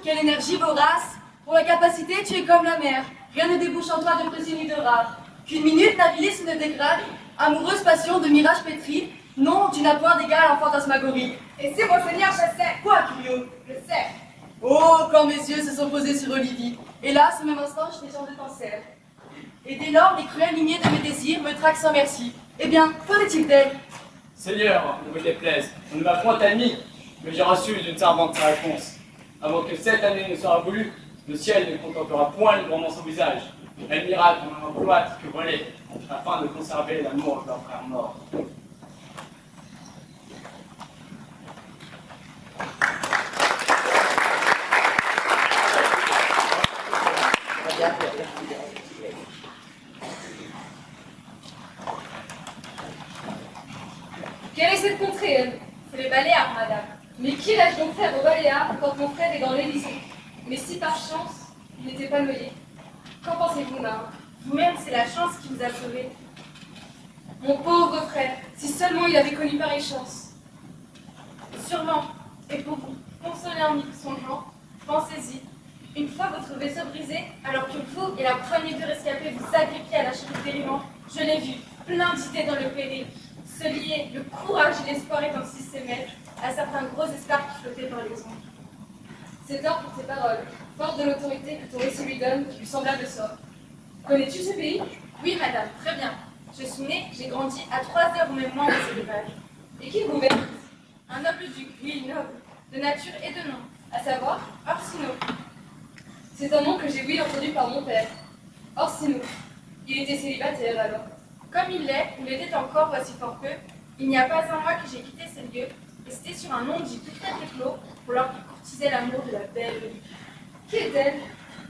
quelle énergie vorace! Pour la capacité, tu es comme la mer. Rien ne débouche en toi de précis ni de rare. Qu'une minute naviguer ne dégrade. Amoureuse passion de mirage pétri. Non, tu n'as point d'égal en fantasmagorie. Et c'est mon seigneur, je sais. Quoi, Clio? Je sais. Oh, quand mes yeux se sont posés sur Olivie. Et là, ce même instant, je t'ai changé en cerf. Et dès lors, les cruelles lignées de mes désirs me traquent sans merci. Eh bien, qu'en est-il d'elle? Seigneur, ne vous déplaise, on ne m'a point admis, mais j'ai reçu d'une servante sa réponse. Avant que cette année ne soit voulue, le ciel ne contemplera point librement son visage. Elle m'ira comme un cloître que volait, afin de conserver l'amour de leur frère mort. Quelle est cette contrée? C'est les Baléares, madame. Mais qui l'a donc faire aux Baléares quand mon frère est dans l'Élysée? Mais si par chance, il n'était pas noyé. Qu'en pensez-vous, Marin? Vous-même, c'est la chance qui vous a sauvé. Mon pauvre frère, si seulement il avait connu pareille chance. Sûrement. Et pour vous consoler en y songeant, pensez-y. Une fois votre vaisseau brisé, alors que vous et la poignée de rescapés vous agrippiez à la cheville périmant, je l'ai vu, plein d'idées dans le péril. Se lier, le courage et l'espoir étant si s'émettre à certains gros espoirs qui flottaient par les ondes. C'est tort pour tes paroles, forte de l'autorité que ton récit lui donne, du semblable sort. Connais-tu ce pays? Oui, madame, très bien. Je suis née, j'ai grandi à 3 heures ou même moins de ces rivages. Et qui gouverne? Un noble duc, oui, noble, de nature et de nom, À savoir, Orsino. c'est un nom que j'ai ouï entendu par mon père. Orsino. Il était célibataire alors. Comme il l'est, ou l'était encore voici fort peu, il n'y a pas un mois que j'ai quitté ces lieux, et c'était sur un nom dit tout à fait clos, pour leur qui courtisait l'amour de la belle Olivie. Qui est-elle?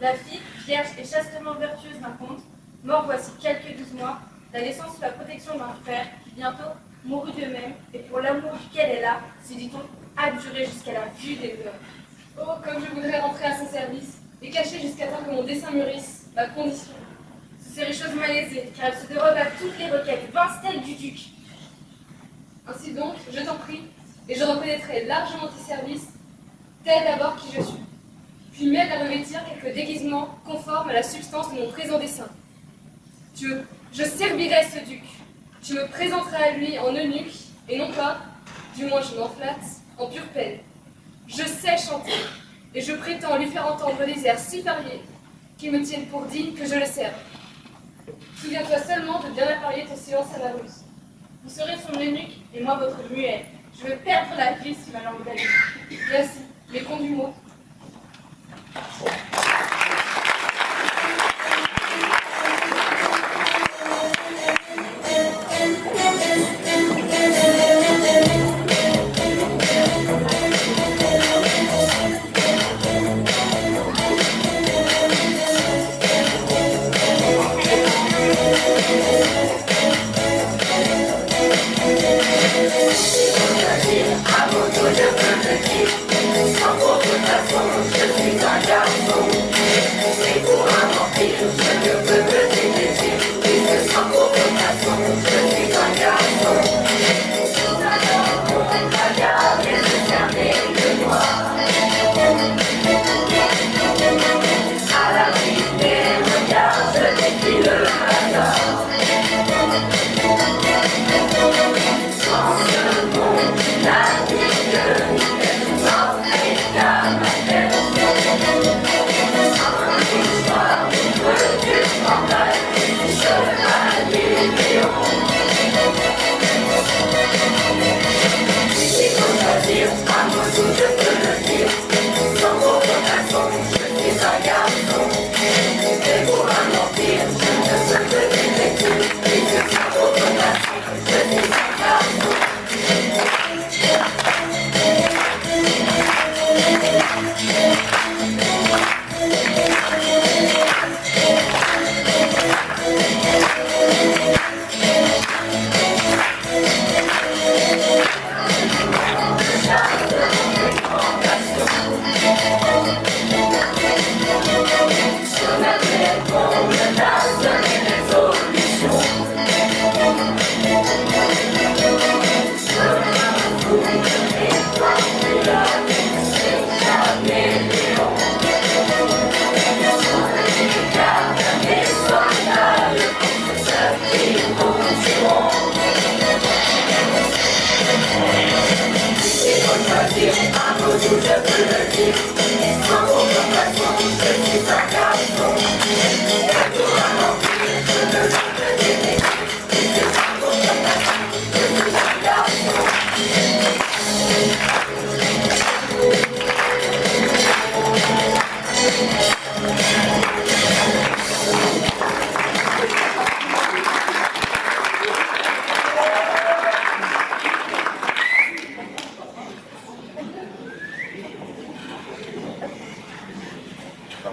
La fille, vierge et chastement vertueuse d'un comte, mort voici quelques 12 mois, la laissant sous la protection d'un frère qui bientôt mourut d'eux-mêmes, et pour l'amour duquel elle a, se dit-on, abjuré jusqu'à la vue des murs. Oh, comme je voudrais rentrer à son service, et cacher jusqu'à temps que mon dessein mûrisse, ma condition. Ce serait chose malaisée, car elle se dérobe à toutes les requêtes, 20 stèles du duc. Ainsi donc, je t'en prie, et je reconnaîtrai largement tes services, tel d'abord qui je suis. Puis m'aide à revêtir quelques déguisements conformes à la substance de mon présent dessein. Je servirai ce duc. Tu me présenteras à lui en eunuque, et non pas, du moins je m'en flatte, en pure peine. Je sais chanter, et je prétends lui faire entendre des airs si variés qu'il me tienne pour digne que je le serve. Souviens-toi seulement de bien apparier ton silence à ma ruse. Vous serez son eunuque, et moi votre muet. Je vais perdre la vie si ma langue d'aller. Merci, mais conduis-moi.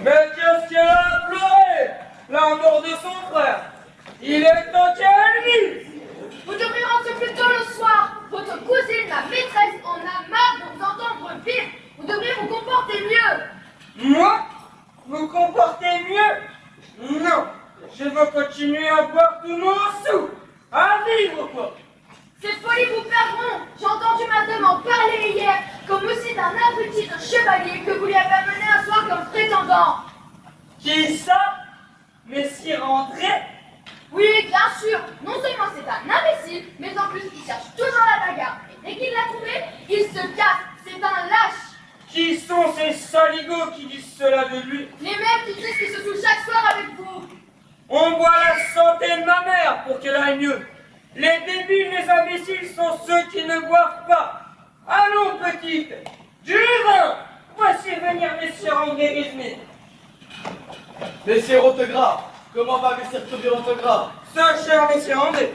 Mais qu'est-ce qu'elle a pleuré? La mort de son frère. Il est temps qu'elle vive. Vous devrez rentrer plus tôt le soir. Votre cousine, ma maîtresse, en a marre de vous entendre vivre. Vous devriez vous comporter mieux. Moi? Vous comportez mieux? Non. Je veux continuer à boire tout mon sou. À vivre quoi. Ces folies vous perdront. J'ai entendu madame en parler hier, comme aussi d'un abruti de chevalier que vous lui avez amené un soir comme prétendant. Qui ça? Messire André? Oui, bien sûr. Non seulement c'est un imbécile, mais en plus il cherche toujours la bagarre. Et dès qu'il l'a trouvé, il se casse. C'est un lâche. Qui sont ces saligots qui disent cela de lui? Les mêmes qui disent qu'ils se saoulent chaque soir avec vous. On voit la santé de ma mère pour qu'elle aille mieux. Les débiles, les imbéciles sont ceux qui ne boivent pas. Allons, petite, du vin. Voici venir messieurs André Guismet. Messieurs Rottegras, comment va messieurs Toby Rottegras? Ce cher messieurs André.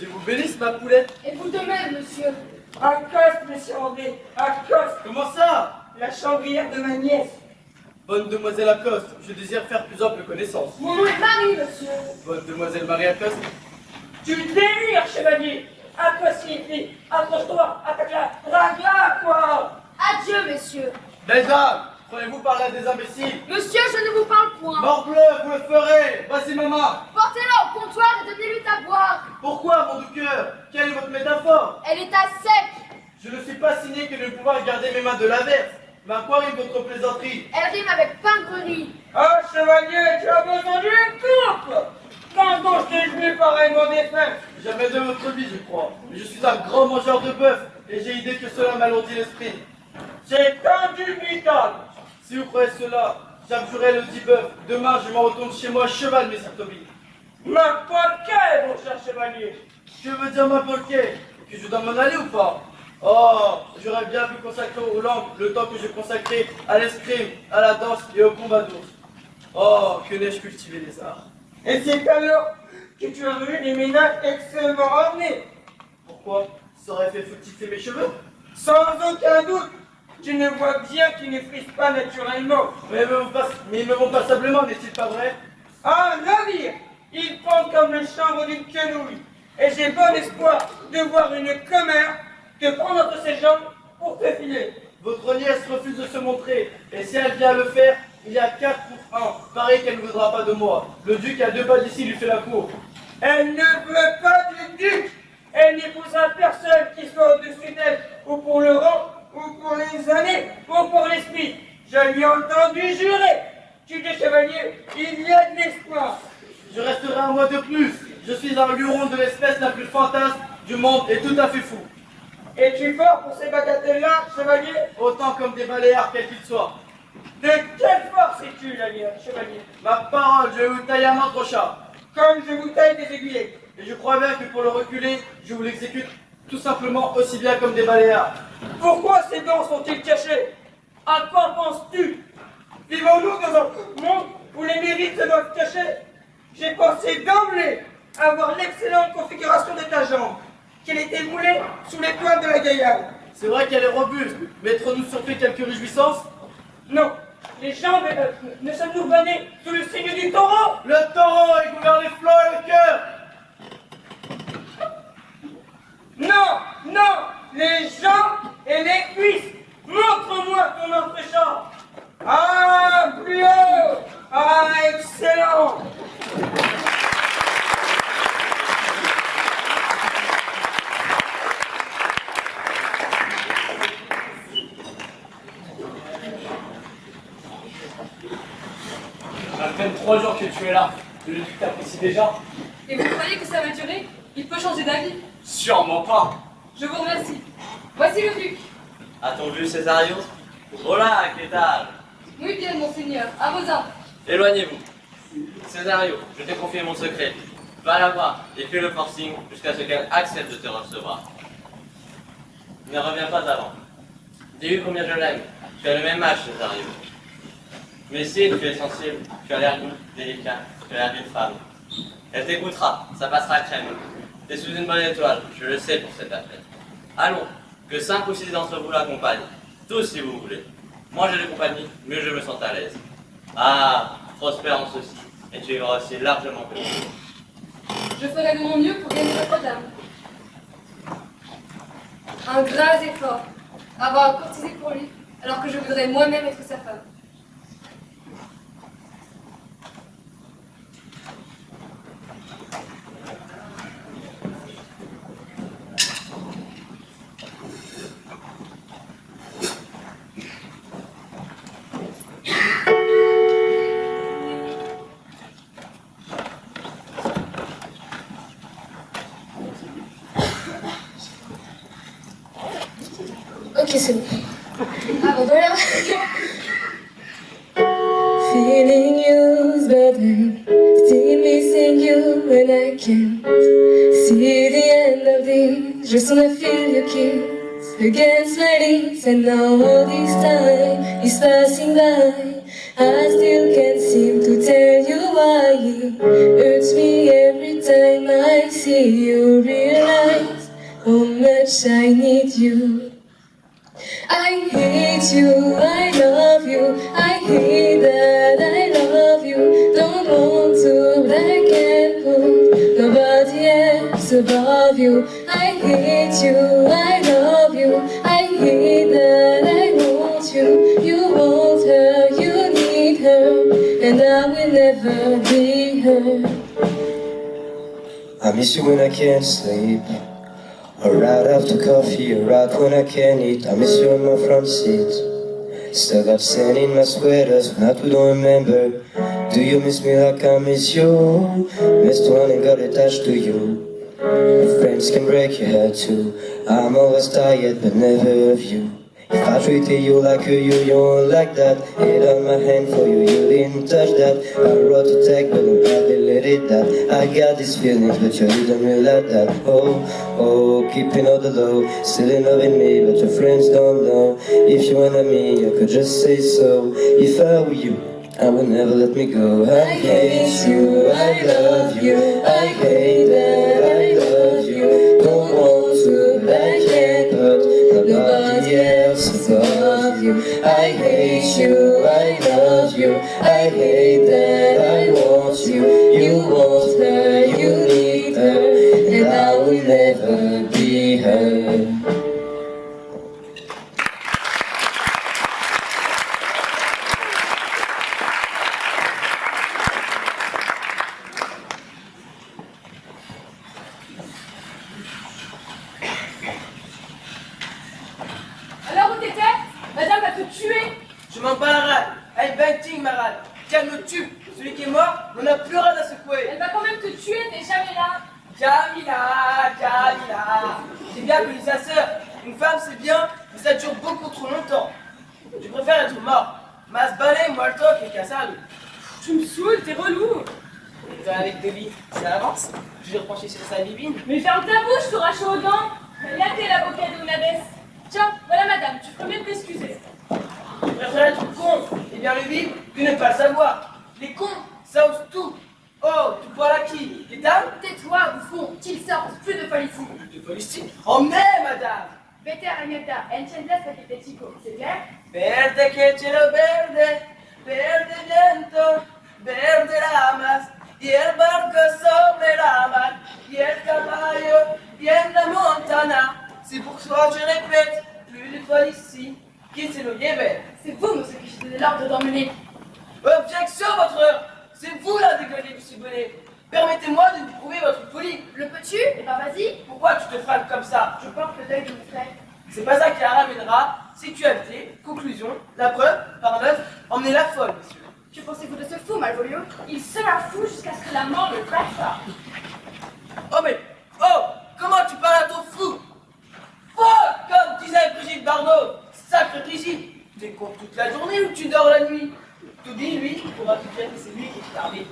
Je vous bénisse ma poulette. Et vous de même, monsieur. Accoste, messieurs André, accoste. Comment ça? La chambrière de ma nièce. Bonne demoiselle Acoste, je désire faire plus ample connaissance. Mon nom est Marie, monsieur. Bonne demoiselle Marie Acoste. Tu délires, chevalier. Accoste, fille, accroche-toi, attaque-la, drague-la, quoi. Adieu, messieurs. Belles dames, prenez-vous par là des imbéciles? Monsieur, je ne vous parle point. Morbleu, vous le ferez. Voici ma main. Portez-la au comptoir et donnez-lui à boire. Pourquoi, mon doux cœur? Quelle est votre métaphore? Elle est à sec. Je ne suis pas signé que de pouvoir garder mes mains de l'averse. Mais à quoi rime votre plaisanterie? Elle rime avec pingrerie. Ah, chevalier, tu as besoin d'une coupe. Quand donc je t'ai joué pareillement défunt? Jamais de votre vie, je crois. Mais je suis un grand mangeur de bœuf et j'ai idée que cela m'alourdit l'esprit. C'est indubitable. Si vous croyez cela, j'abjurerai le dit bœuf. Demain, je m'en retourne chez moi à cheval, messire Toby. N'importe quel, mon cher chevalier. Que veut dire ma polquet? Que je dois m'en aller ou pas? Oh, j'aurais bien pu consacrer aux langues le temps que je consacrais à l'escrime, à la danse et au combat d'ours. Oh, que n'ai-je cultivé les arts. Et c'est alors que tu as eu des ménages extrêmement ornés. Pourquoi? Ça aurait fait fructifier mes cheveux? Sans aucun doute, tu ne vois bien qu'ils ne frisent pas naturellement. Mais ils me vont passablement, n'est-il pas vrai? Un navire, ils pendent comme le chambre d'une quenouille. Et j'ai bon espoir de voir une commère te prendre entre ses jambes pour te filer. Votre nièce refuse de se montrer, et si elle vient le faire, il y a 4 pour 1. Pareil qu'elle ne voudra pas de moi. Le duc à 2 pas d'ici lui fait la cour. Elle ne veut pas du duc. Elle n'épousera personne qui soit au-dessus d'elle, ou pour le rang, ou pour les années, ou pour l'esprit. Je lui ai entendu jurer. Tu dis, chevalier, il y a de l'espoir. Je resterai un mois de plus. Je suis un luron de l'espèce la plus fantasme du monde et tout à fait fou. Es-tu fort pour ces bagatelles-là, chevalier? Autant comme des baléares quels qu'ils soient. De quelle force es-tu, chevalier? Ma parole, je vais vous tailler un autre chat. Comme je vous taille des aiguillets. Et je crois bien que pour le reculer, je vous l'exécute tout simplement aussi bien comme des baléares. Pourquoi ces dents sont-ils cachées? À quoi penses-tu? Vivons-nous dans un monde où les mérites se doivent cacher? J'ai pensé d'emblée avoir l'excellente configuration de ta jambe, qu'elle était moulée sous les pointes de la gaillarde. C'est vrai qu'elle est robuste. Mettrons-nous surpris quelques réjouissances? Non, les jambes ne sommes-nous pas nés sous le signe du taureau? Le taureau, il gouverne les flancs et le cœur. Non, non, les jambes et les cuisses. Montre-moi ton entrejambe. Ah, plus haut. Ah, excellent. À peine 3 jours que tu es là. Le duc t'apprécie déjà? Et vous croyez que ça va durer? Il peut changer d'avis. Sûrement pas. Je vous remercie. Voici le duc. A-t-on vu Césario? Hola, que tal? Muy bien, monseigneur. À vos ordres. Éloignez-vous. Césario, je t'ai confié mon secret. Va la voir et fais le forcing jusqu'à ce qu'elle accepte de te recevoir. Ne reviens pas avant. T'as vu combien je l'aime? Tu as le même âge, Césario. Mais si tu es sensible, tu as l'air doux, délicat, tu as l'air d'une femme. Elle t'écoutera, ça passera crème. T'es sous une bonne étoile, je le sais pour cette affaire. Allons, que 5 ou 6 d'entre vous l'accompagnent. Tous si vous voulez. Moi j'ai des compagnies, mieux je me sens à l'aise. Ah, prospère en ceci, et tu vivras aussi largement que moi. Je ferai de mon mieux pour gagner votre dame. Un gras effort. Avoir courtisé pour lui, alors que je voudrais moi-même être sa femme. Ok, c'est bon. Ah bon, voilà. Feeling used, but I'm still missing you when I can't see the end of this. Just wanna feel your kiss against my lips, and now all this time is passing by. I still can't seem to tell you why it hurts me every time I see you. Realize how much I need you. I hate you, I love you, I hate that I love you. Don't want to, but I can't put nobody else above you. I hate you, I love you, I hate that I want you. You want her, you need her, and I will never be her. I miss you when I can't sleep, or right after coffee, or right when I can't eat. I miss you on my front seat. Still got sand in my sweaters when I too don't remember. Do you miss me like I miss you? Missed one and got attached to you. Your friends can break your heart too. I'm always tired but never of you. If I treated you like you won't like that. Hit on my hand for you, you didn't touch that. I wrote a text but I'm glad they let it that. I got these feelings but you didn't realize that. Oh, keeping all the low. Still in love with me but your friends don't know. If you wanted me, you could just say so. If I were you, I would never let me go. I hate you, I love you, I hate that I love you. Don't want to, but I can't hurt nobody else above you. I hate you, I love you, I hate that I want you. You want her, you need her, and I will never be her. Alors où t'étais? Madame va te tuer. Je m'en bats la rate. I'm venting ma rate. Tiens, me tue. Celui qui est mort n'en a plus rien à secouer. Elle va quand même te tuer, t'es jamais là. Jamila, Jamila. C'est bien que sa sœur. Une femme c'est bien, mais ça dure beaucoup trop longtemps. Je préfère être mort. Mas balai, muerto que casado. Tu me saoules, t'es relou. Et toi avec Debbie, ça avance. Toujours penché sur sa bibine. Mais ferme ta bouche, t'auras chaud aux dents. Là t'es l'avocat de Nabès. Tiens, voilà madame, tu ferais mieux de t'excuser. Je préfère être con et bien le vivre que ne pas le savoir. Les cons, ça ose tout. Oh, tu parles à qui? Les dames? Tais-toi, bouffon, qu'il sorte, plus de folie ici. De politique. Oh mais madame. Vete a la mierda, entiendes que te chico, c'est clair? Verde que cielo verde, verde viento, verde ramas, y el barco sobre la mar, y el caballo, y en la montana. C'est pour toi, je répète, plus de folie ici, qui c'est le Yémen. C'est vous, monsieur, qui j'ai donné l'ordre d'emmener. Objection, votre heure. C'est vous la dégueulée du cibonnet. Permettez-moi de vous prouver votre folie. Le peux-tu? Eh ben vas-y. Pourquoi tu te frappes comme ça? Je porte le deuil de mon frère. C'est pas ça qui la ramènera. Sécurité, conclusion, la preuve, par neuf, emmenez la folle, monsieur. Que pensez-vous de ce fou, Malvolio? Il sera fou jusqu'à ce que la mort le gratte. Oh mais, oh, comment tu parles à ton fou? cours toute la journée ou tu dors la nuit? Tout dit, lui, pourra te dire que c'est lui qui est armé.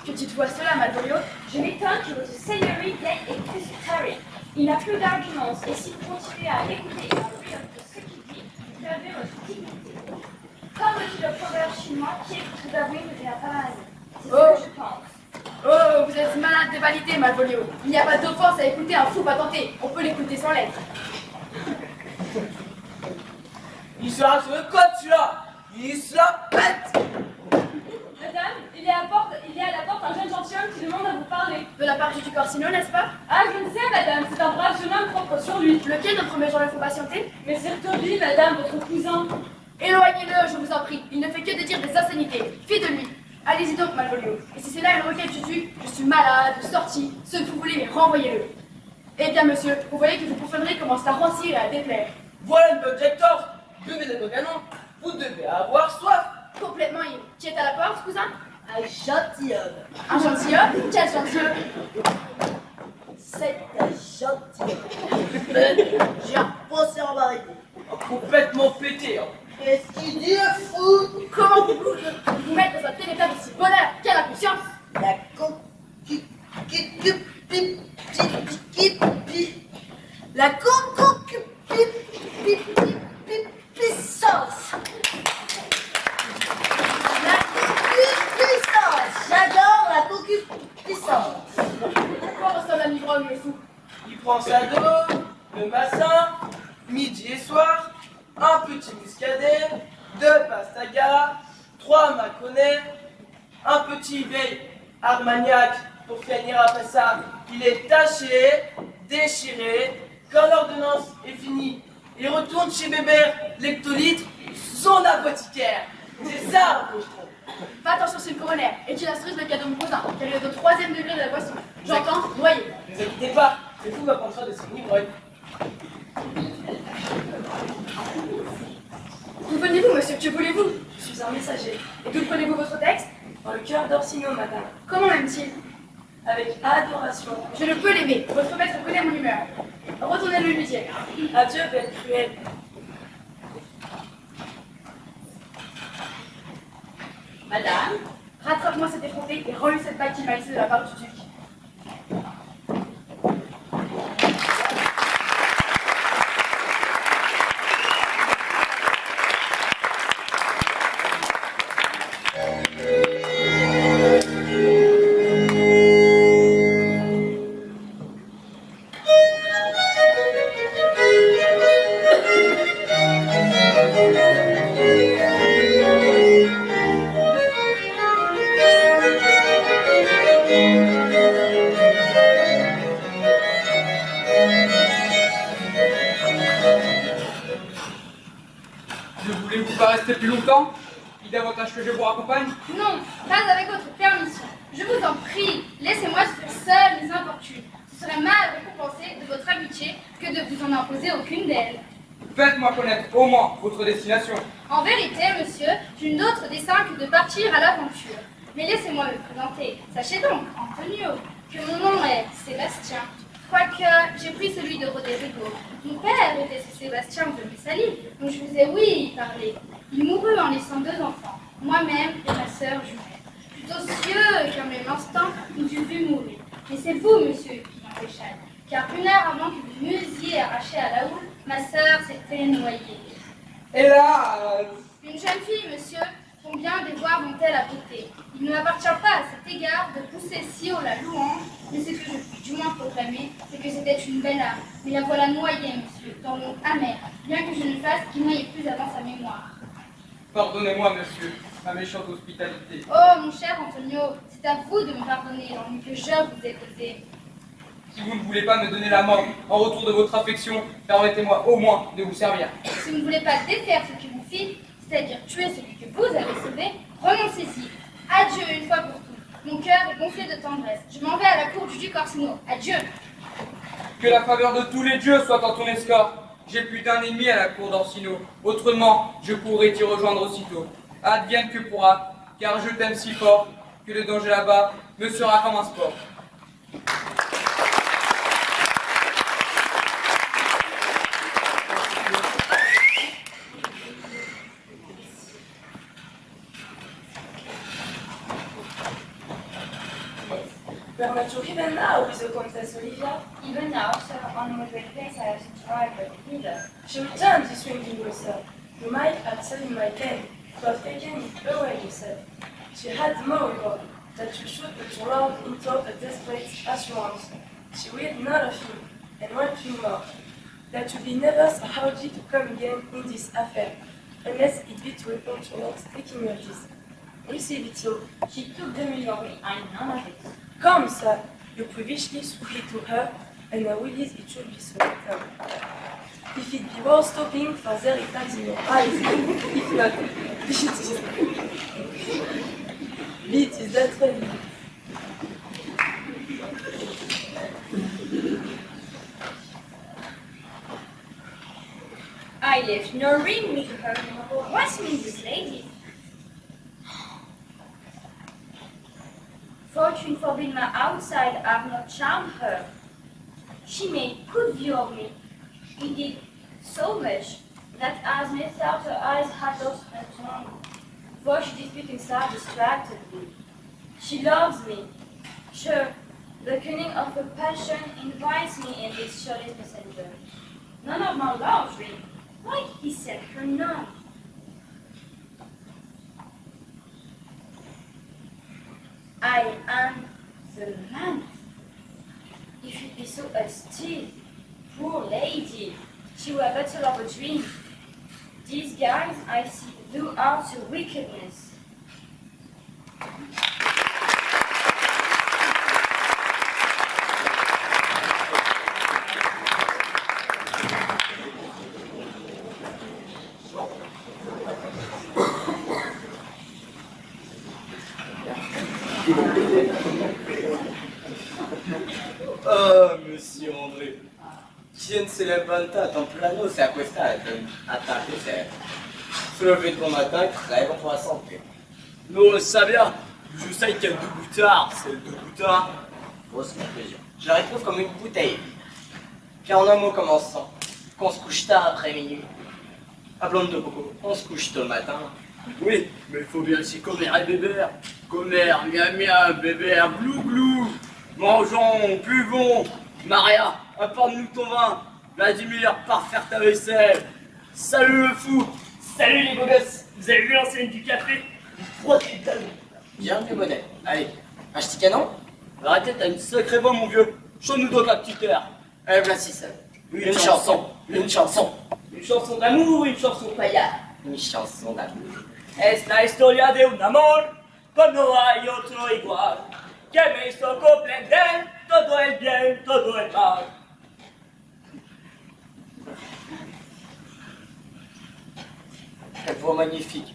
Que dites-vous à cela, Malvolio? Je m'étonne que votre seigneurie vienne et puisse taré. Il n'a plus d'arguments, et si vous continuez à écouter et à rire de ce qu'il dit, vous perdez votre dignité. Comme dit le proverbe chinois, qui écoute tout avoué ne devient pas malade. C'est ce que je pense. Oh, vous êtes malade de vanité, Malvolio. Il n'y a pas d'offense à écouter un fou patenté. On peut l'écouter sans lettres. Il sera sur le code, celui-là. Il se la pète. Madame, il y a à la porte un jeune gentilhomme qui demande à vous parler. De la part du duc Orsino, n'est-ce pas? Ah, je ne sais, madame, c'est un brave jeune homme propre sur lui. Lequel notre premier il faut patienter? Mais c'est Toby, madame, votre cousin. Éloignez-le, je vous en prie. Il ne fait que de dire des insanités. Fille de lui. Allez-y donc, Malvolio. Et si c'est là une requête du duc, je suis malade, sorti, ce que vous voulez, mais renvoyez-le. Eh bien, monsieur, vous voyez que vos profaneries commencent à rancir et à déplaire. Voilà une bonne Hector. Buvez de nos canons. Vous devez avoir soif. Complètement ivre. Qui est à la porte, cousin? Un gentilhomme. Un gentilhomme? Quel gentilhomme? C'est un gentilhomme. J'ai un pensée en vérité. Complètement pété. Hein. Qu'est-ce qu'il dit, le fou? Comment vous mettre dans un tel état de si bonheur? Quelle inconscience! La La concupiscence. La concupiscence. J'adore la concupiscence. Pourquoi ressemble un ivrogne, le fou? Il prend sa dose le matin, midi et soir, un petit muscadet, 2 pastaga, 3 maconais, un petit veille armagnac pour finir après ça. Il est taché, déchiré, quand l'ordonnance est finie, il retourne chez Bébert, l'hectolitre, son apothicaire. C'est ça que je trouve. Fais attention sur le coroner et tu l'instruises le cadeau de mon cousin, car il est au 3e degré de la boisson. J'entends, noyé. Ne vous inquiétez pas, c'est vous m'apprendra de ce livre. D'où venez-vous, monsieur? Que voulez-vous? Je suis un messager. Et d'où prenez-vous votre texte? Dans le cœur d'Orsino, madame. Comment m'aime-t-il? Avec adoration. Je ne peux l'aimer. Votre maître connaît mon humeur. Retournez-le lui dire. Adieu, belle cruelle. Madame, rattrape-moi cet effronté et rends-lui cette bague qu'il m'a laissée de la part du duc. Ne voulez-vous pas rester plus longtemps? Il davantage que je vous raccompagne? Non, pas avec votre permission. Je vous en prie, laissez-moi seule mes infortunes. Ce serait mal récompensé de votre amitié que de vous en imposer aucune d'elles. Faites-moi connaître au moins votre destination. En vérité, monsieur, je n'ai d'autre dessein que de partir à l'aventure. Mais laissez-moi me présenter. Sachez donc, Antonio, que mon nom est Sébastien. Quoique j'ai pris celui de Roderigo. Mon père était ce Sébastien de Messali, dont je vous ai oui parlé. Il mourut en laissant 2 enfants, moi-même et ma sœur jumelle. Plutôt cieux qu'un même instant, nous eûmes vu mourir. Mais c'est vous, monsieur, qui m'en péchâtes, car 1 heure avant que vous m'eussiez arraché à la houle, ma sœur s'était noyée. Hélas! Une jeune fille, monsieur, combien des voix vont-elles à côté? Il ne m'appartient pas à cet égard de pousser si haut la louange, mais ce que je puis du moins proclamer, c'est que c'était une belle âme. Mais la voilà noyée, monsieur, dans l'eau amère, bien que je ne fasse qu'il n'aille plus avant sa mémoire. Pardonnez-moi, monsieur, ma méchante hospitalité. Oh, mon cher Antonio, c'est à vous de me pardonner l'ennui que je vous ai causé. Si vous ne voulez pas me donner la mort en retour de votre affection, permettez-moi au moins de vous servir. Si vous ne voulez pas défaire ce que vous fîtes, c'est-à-dire tuer celui que vous avez sauvé, renoncez-y. Adieu une fois pour toutes. Mon cœur est gonflé de tendresse. Je m'en vais à la cour du duc Orsino. Adieu. Que la faveur de tous les dieux soit en ton escorte. J'ai plus d'un ennemi à la cour d'Orsino. Autrement, je pourrais t'y rejoindre aussitôt. Advienne que pourra, car je t'aime si fort que le danger là-bas me sera comme un sport. Had you even now with the Countess Olivia? Even now, sir, on my great place I have to try, but neither. She returned this evening with her. You might have said in my pen to have taken it away, you said. She had moreover that you should put your lord into a desperate assurance. She will none of you, and one thing more, that you be never so hardy to come again in this affair, unless it be to report your lord's taking notice. Receive it so. She took the million, I none of it. Come, sir, you previously swiftly to her, and I will it should be so returned. If it be worth stopping, for there it lies in your eyes. If not, it is that way. I left no ring with her. What means this lady? Fortune forbid my outside have not charmed her. She made good view of me. Indeed, so much that as methought her eyes had lost her tongue. For she did speak inside distracted me. She loves me. Sure, the cunning of her passion invites me in this surely messenger. None of my love's ring. Why he sent her none? I am the man. If it be so still, poor lady, she were better of a dream. These guys I see do out to wickedness. Oh, monsieur André, quien se levanta temprano se acuesta a atardecer. Se lever de bon matin, crève en pour la santé. Non, ça bien. Je sais qu'il y a deux boutards, c'est deux boutards. Grosse conclusion. Je la retrouve comme une bouteille. Car en un mot commençant, qu'on se couche tard après minuit. Appelons de beaucoup, on se couche tôt le matin. Oui, mais il faut bien aussi comer et bébert. Comer, miam miam, bébert, glou glou. Mangeons, buvons. Maria, apporte-nous ton vin. Vladimir, pars faire ta vaisselle. Salut le fou. Salut les beaux gosses. Vous avez vu l'enseigne du café? 3 talons. Bien du bonnet. Allez, un petit canon? Arrêtez, t'as une sacrée voix, mon vieux. Chante-nous donc un petit air. Allez, voici ça. Une chanson. Une chanson d'amour ou une chanson paillade? Une chanson d'amour. Es la historia de un amor, pues no hay otro igual, que me hizo comprender todo el bien, todo el mal. Quelle voix magnifique.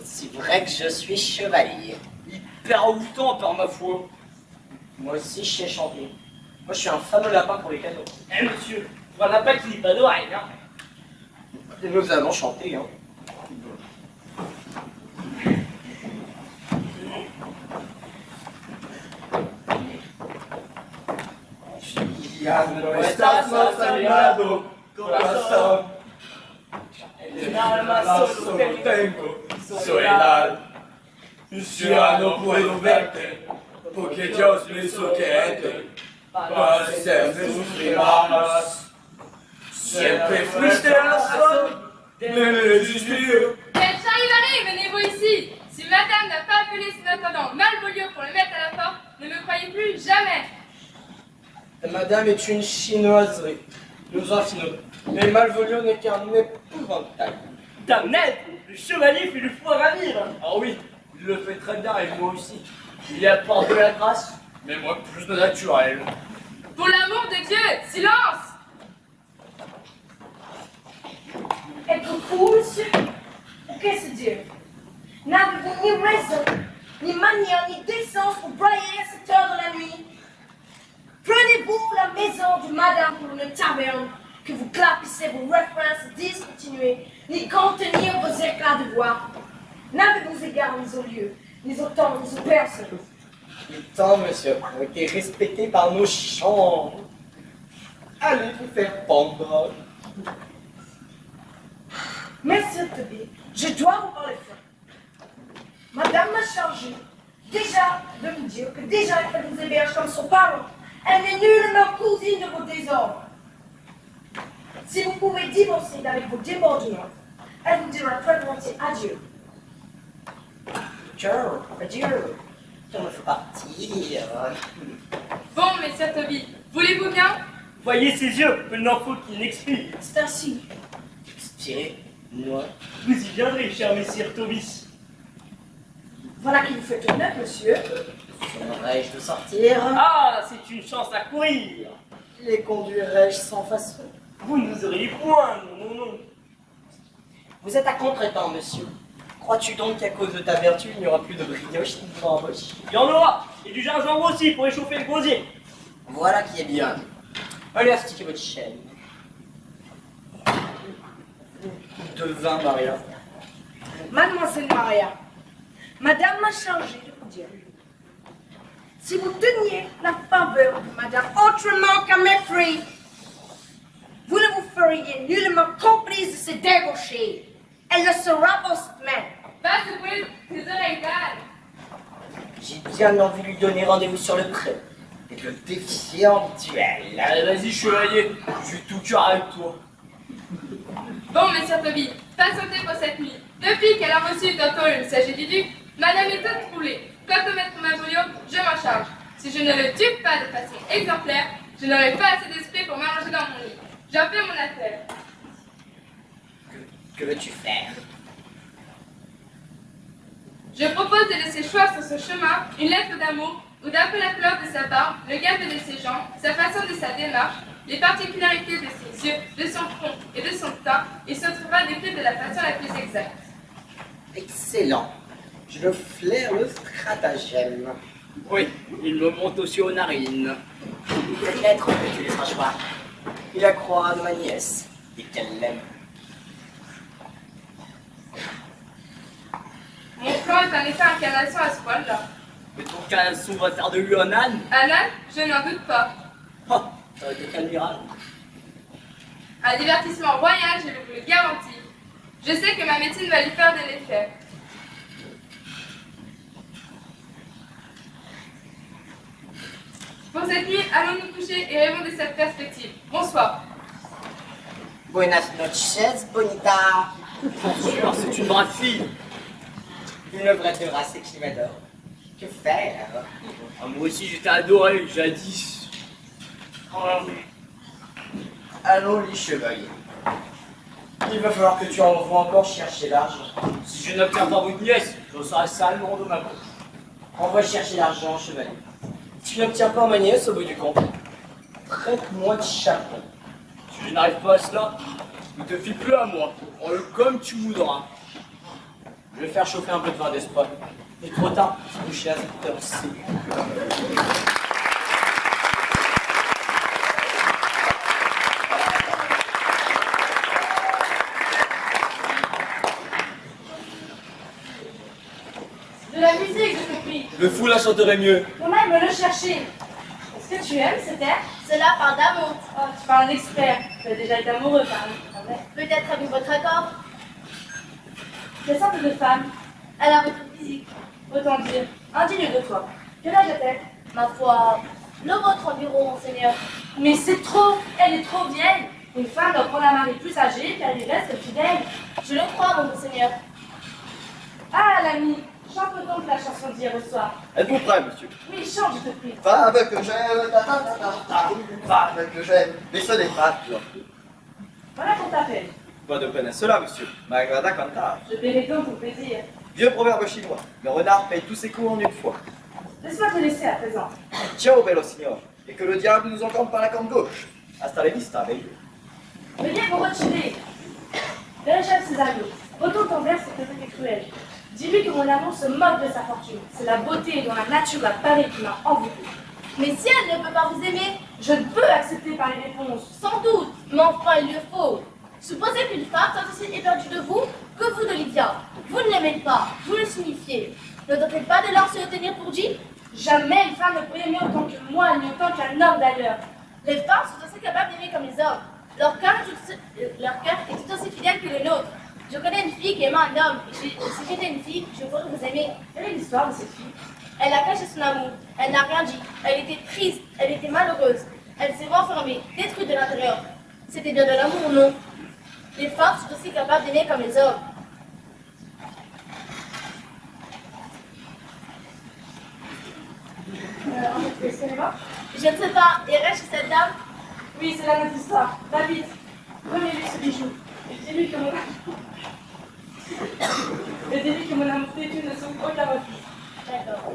C'est vrai que je suis chevalier. Hyper envoûtant par ma foi. Moi aussi, je sais chanter. Moi, je suis un fameux lapin pour les cadeaux. Eh monsieur, on n'a pas qu'il n'y pas d'oreille, hein. Et nous allons chanter, hein. Ya no estás más a mi lado, corazón. El alma solo tengo, soledad. Ya no puedo verte, porque Dios me hizo quererte, para hacerme sufrir más. Siempre fuiste la razón de me suspiro. Charivalet, venez-vous ici. Si madame n'a pas appelé son attendant Malvolio pour le mettre à la porte, ne me croyez plus jamais. Madame est une chinoiserie. Nous en finons. Mais Malvolio n'est qu'un épouvantail. Damned, le chevalier fait le fou à ravir. Ah oui, il le fait très bien et moi aussi. Il apporte de la grâce, mais moi plus de naturel. Pour l'amour de Dieu, silence. Êtes-vous fou, monsieur? Qu'est-ce Dieu? N'avez-vous ni raison, ni manière, ni décence pour brailler à cette heure de la nuit? Prenez-vous la maison de madame pour une taverne, que vous clapissez vos refrains discontinués, ni contenir vos éclats de voix. N'avez-vous égard ni au lieu, ni au temps, ni aux personnes. Les temps, monsieur, ont été respectés par nos chants. Allez vous faire pendre. Mais s'il te plaît, je dois vous parler franc. Madame m'a chargé Déjà, de me dire que déjà elle vous héberge comme son parent. Elle n'est nullement cousine de vos désordres. Si vous pouvez divorcer avec vos débordements, elle vous dira très volontiers adieu. Adieu. On me fait partir. Bon, messire Toby, voulez-vous bien? Voyez ses yeux, il n'en faut qu'il n'expire. C'est ainsi. Expirer, moi. Vous y viendrez, cher messire Tobis. Voilà qui vous fait honneur, monsieur. Sonnerais-je de sortir? Ah, c'est une chance à courir. Les conduirais-je sans façon? Vous ne nous auriez point, non. Vous êtes à contretemps, monsieur. Crois-tu donc qu'à cause de ta vertu, il n'y aura plus de brioche ni de bamboche? Il y en aura, et du gingembre aussi pour échauffer le gosier. Voilà qui est bien. Allez astiquer votre chaîne. De vin, Maria. Mademoiselle Maria, Madame m'a chargé de vous dire. Si vous teniez la faveur de Madame autrement qu'à mépris, vous ne vous feriez nullement complice de ces débauchés. Elle le sera pour cette main. Va secouer tes oreilles d'âne. J'ai bien envie de lui donner rendez-vous sur le pré. Et de le défier en duel. Allez, vas-y, chevalier, je suis tout cœur avec toi. Bon, messire Toby, patientez pour cette nuit. Depuis qu'elle a reçu tantôt le messager du duc, madame est toute troublée. Quant au maître Majolio, je m'en charge. Si je ne le tue pas de façon exemplaire, je n'aurai pas assez d'esprit pour m'allonger dans mon lit. J'en fais mon affaire. Que veux-tu faire? Je propose de laisser choir sur ce chemin une lettre d'amour où, d'après la couleur de sa barbe, le galbe de ses jambes, sa façon de sa démarche, les particularités de ses yeux, de son front et de son teint, il se trouvera décrit de la façon la plus exacte. Excellent. Je le flaire le stratagème. Oui, il me monte aussi aux narines. Cette lettre que tu laisseras choir. Il la croira de ma nièce et qu'elle l'aime. Mon plan est en effet incarnation à ce point-là. Mais ton canasson va faire de lui un âne? Un âne, je n'en doute pas. Oh, ça aurait été quel miracle. Un divertissement royal, je vous le garantis. Je sais que ma médecine va lui faire de l'effet. Pour cette nuit, allons nous coucher et rêvons de cette perspective. Bonsoir. Buenas noches, bonita. Bonjour, c'est une brave fille. Une œuvrette de race qui m'adore. Que faire? Ah, moi aussi, j'étais adoré, jadis. Allons, les chevaliers. Il va falloir que tu envoies encore chercher l'argent. Si je n'obtiens pas votre nièce, je serai salement de ma bouche. Envoie chercher l'argent, chevalier. Si tu n'obtiens pas ma nièce au bout du compte, traite-moi de chapeau. Si je n'arrive pas à cela, ne te fie plus à moi. Prends-le comme tu voudras. Je vais faire chauffer un peu de vin d'Espagne. Il est trop tard, se coucher à cette heure-ci. De la musique, je compris. Le fou la chanterait mieux. Moi-même me le chercher. Est-ce que tu aimes cet air? Cela parle d'amour. Oh, tu parles d'expert. Tu as déjà été amoureux, par exemple. Peut-être avec votre accord. Quelle sorte de femme? Elle a votre physique. Autant dire, indigne de toi. Quel âge a-t-elle? Ma foi, le vôtre environ, monseigneur. Mais c'est trop. Elle est trop vieille. Une femme doit prendre un mari plus âgé car il reste fidèle. Je le crois, mon monseigneur. Ah, l'ami, chante donc la chanson d'hier au soir. Êtes-vous prêt, monsieur? Oui, chante, je te prie. Femme que j'aime, ta ta ta ta ta, femme que j'aime, mais ce n'est pas tout. Voilà qu'on t'appelle. Pas de peine à cela, monsieur. M'agrada cantar. Je paierai donc ton plaisir. Vieux proverbe chinois. Le renard paye tous ses coups en une fois. Laisse-moi te laisser à présent. Ciao, bello signor. Et que le diable nous entende par la corne gauche. Hasta la vista, baby. Veuillez vous retirer. Maréchal Césario, retourne ton vers cette petite et cruelle. Dis-lui que mon amour se moque de sa fortune. C'est la beauté dont la nature a paré qui m'a envoûté. Mais si elle ne peut pas vous aimer, Je ne peux accepter par les réponses. sans doute, mais enfin il le faut. Supposez qu'une femme soit aussi éperdue de vous que vous d'Olivia. Vous ne l'aimez pas, vous le signifiez. Ne doit-elle pas de l'or se tenir pour dit? Jamais une femme ne peut aimer autant que moi, ni autant qu'un homme d'ailleurs. Les femmes sont aussi capables d'aimer comme les hommes. Leur cœur est tout aussi fidèle que le nôtre. Je connais une fille qui aimait un homme, et si j'étais une fille, je pourrais vous aimer. Quelle est l'histoire de cette fille? Elle a caché son amour. Elle n'a rien dit. Elle était triste. Elle était malheureuse. Elle s'est renfermée, détruite de l'intérieur. C'était bien de l'amour, non? Les femmes sont aussi capables d'aimer comme les hommes. Je ne sais pas. Irais chez cette dame? Oui, c'est là notre histoire. David, remets-lui ce bijou. Et dis-lui que mon amour têtu ne souffre aucun refus. D'accord.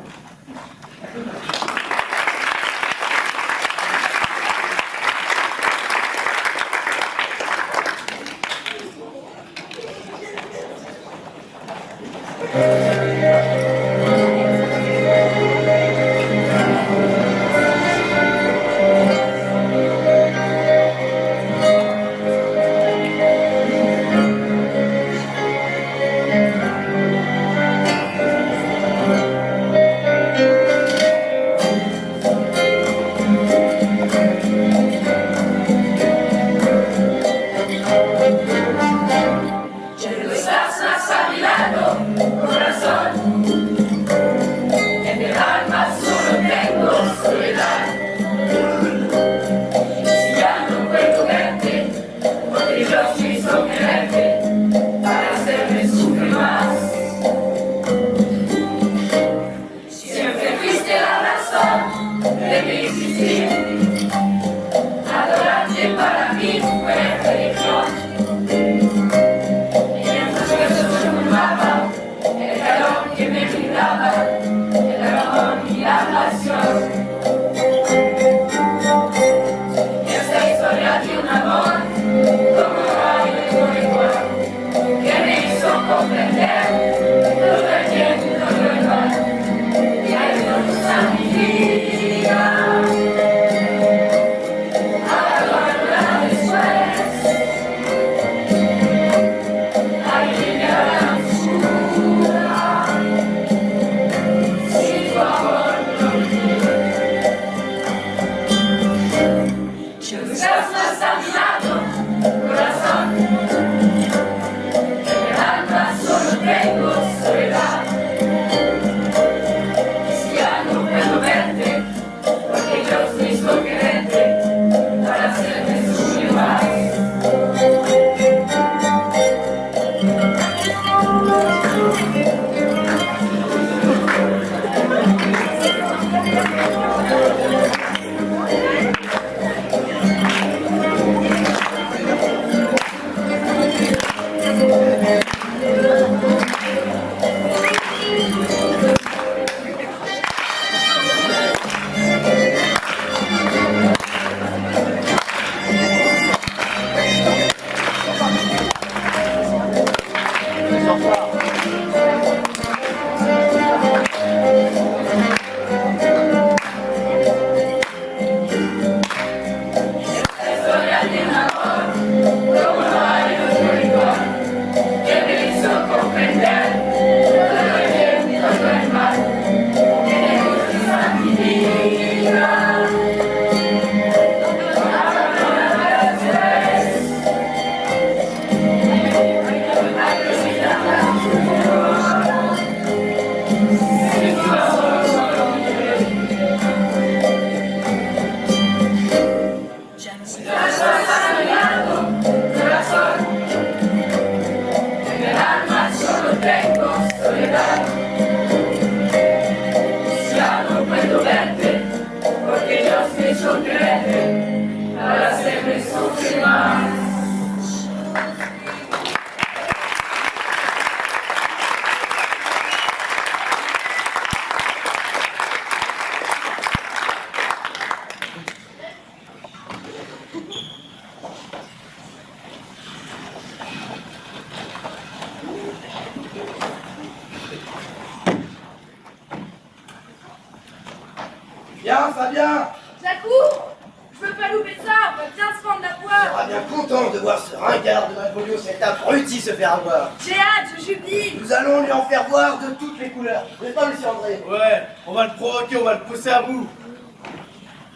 Viens, Fabien! J'accours! Je veux pas louper ça, on va bien se prendre la Tu poire! seras bien content de voir ce ringard de Malvolio, cet abruti se faire avoir. J'ai hâte, je jubile! Nous allons lui en faire voir de toutes les couleurs. N'est-ce pas, monsieur André? Ouais, on va le provoquer, on va le pousser à bout.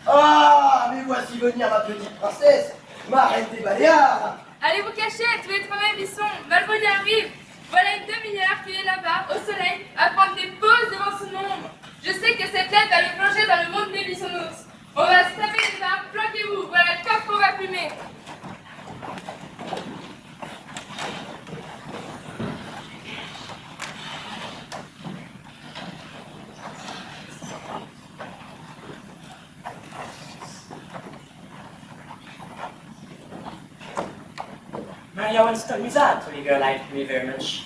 Ah, mais voici venir ma petite princesse, ma reine des Baléares. Allez vous cacher, tous les trois buissons, Malvolio arrive. Voilà une demi-heure qu'il est là-bas, au soleil, à prendre des pauses devant ce monde. Je sais que cette lettre va le plonger dans le monde des bisounours. On va se taper des barres, planquez-vous, voilà le coq qu'on va plumer. Maria once told me that Olivia liked me very much,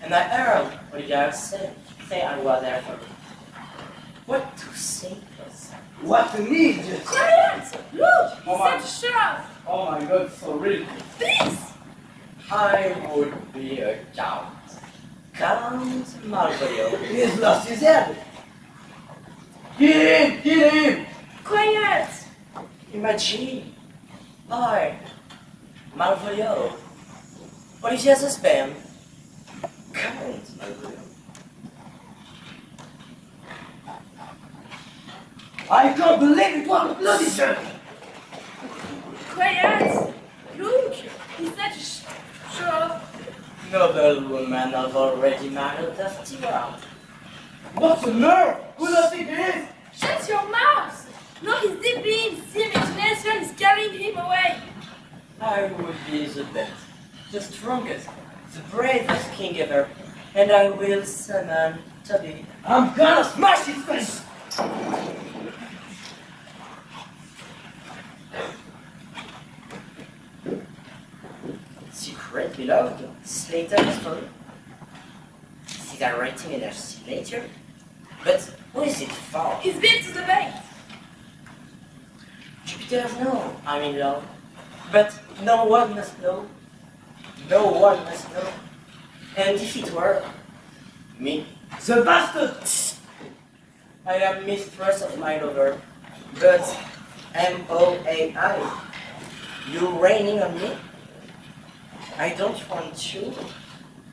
and I heard Olivia say I was there for her. What to say, please? What to need? Quiet! Look! He Oh, said to shut up! Oh my god, so real. Please! I would be a count. Count Malvolio. He's lost his head. Get him! Quiet! Imagine. I, Malvolio. Olivia's husband. Count Malvolio. I can't believe it was a bloody shirt! Quiet! Look! He said to shut up! Noble woman have already married the steward. What's the nerve? Who does he is? Shut your mouth! No, he's deeply in sin. Imagination is carrying him away. I would be the best, the strongest, the bravest king ever, and I will summon Toby. I'm gonna smash his face! Secret, beloved, this letter is for you. See that writing in her signature? But who is it for? He's been to the bank. Jupiter knows I'm in love, but no one must know. No one must know. And if it were me, The bastard! I am mistress of my lover, but M-O-A-I. You raining on me? I don't want you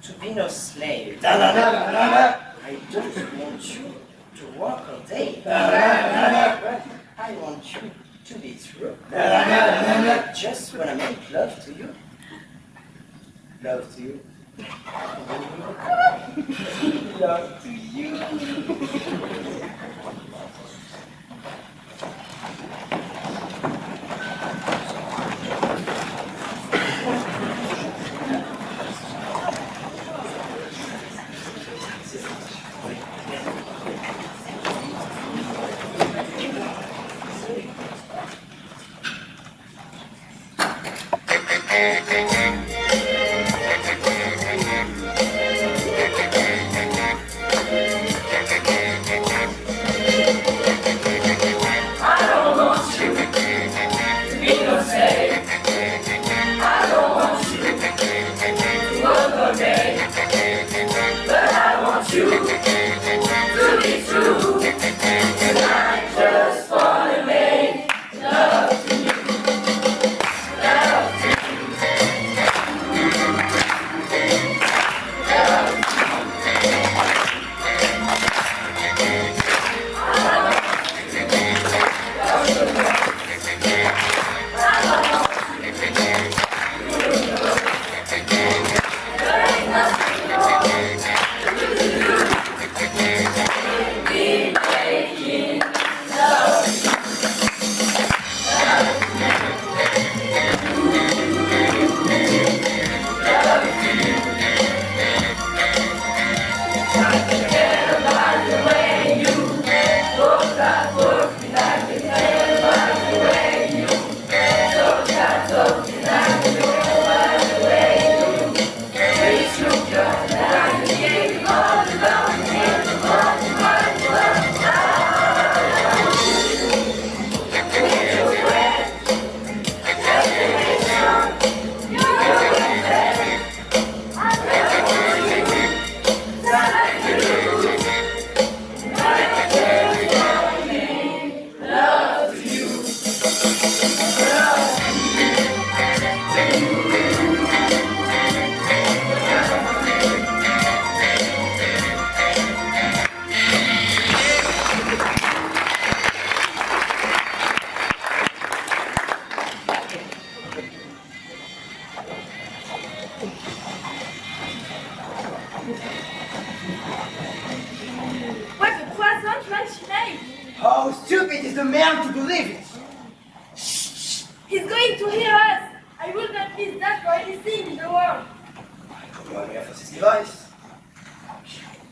to be no slave. Da, da, da, da, da, da. I don't want you to work all day. Da, da, da, da. I want you to be true. Da, da, da, da, da. Just when I make love to you. Love to you. Love to you. How stupid is the man to believe it? He's going to hear us. I would not miss that for anything in the world. You are here for this device.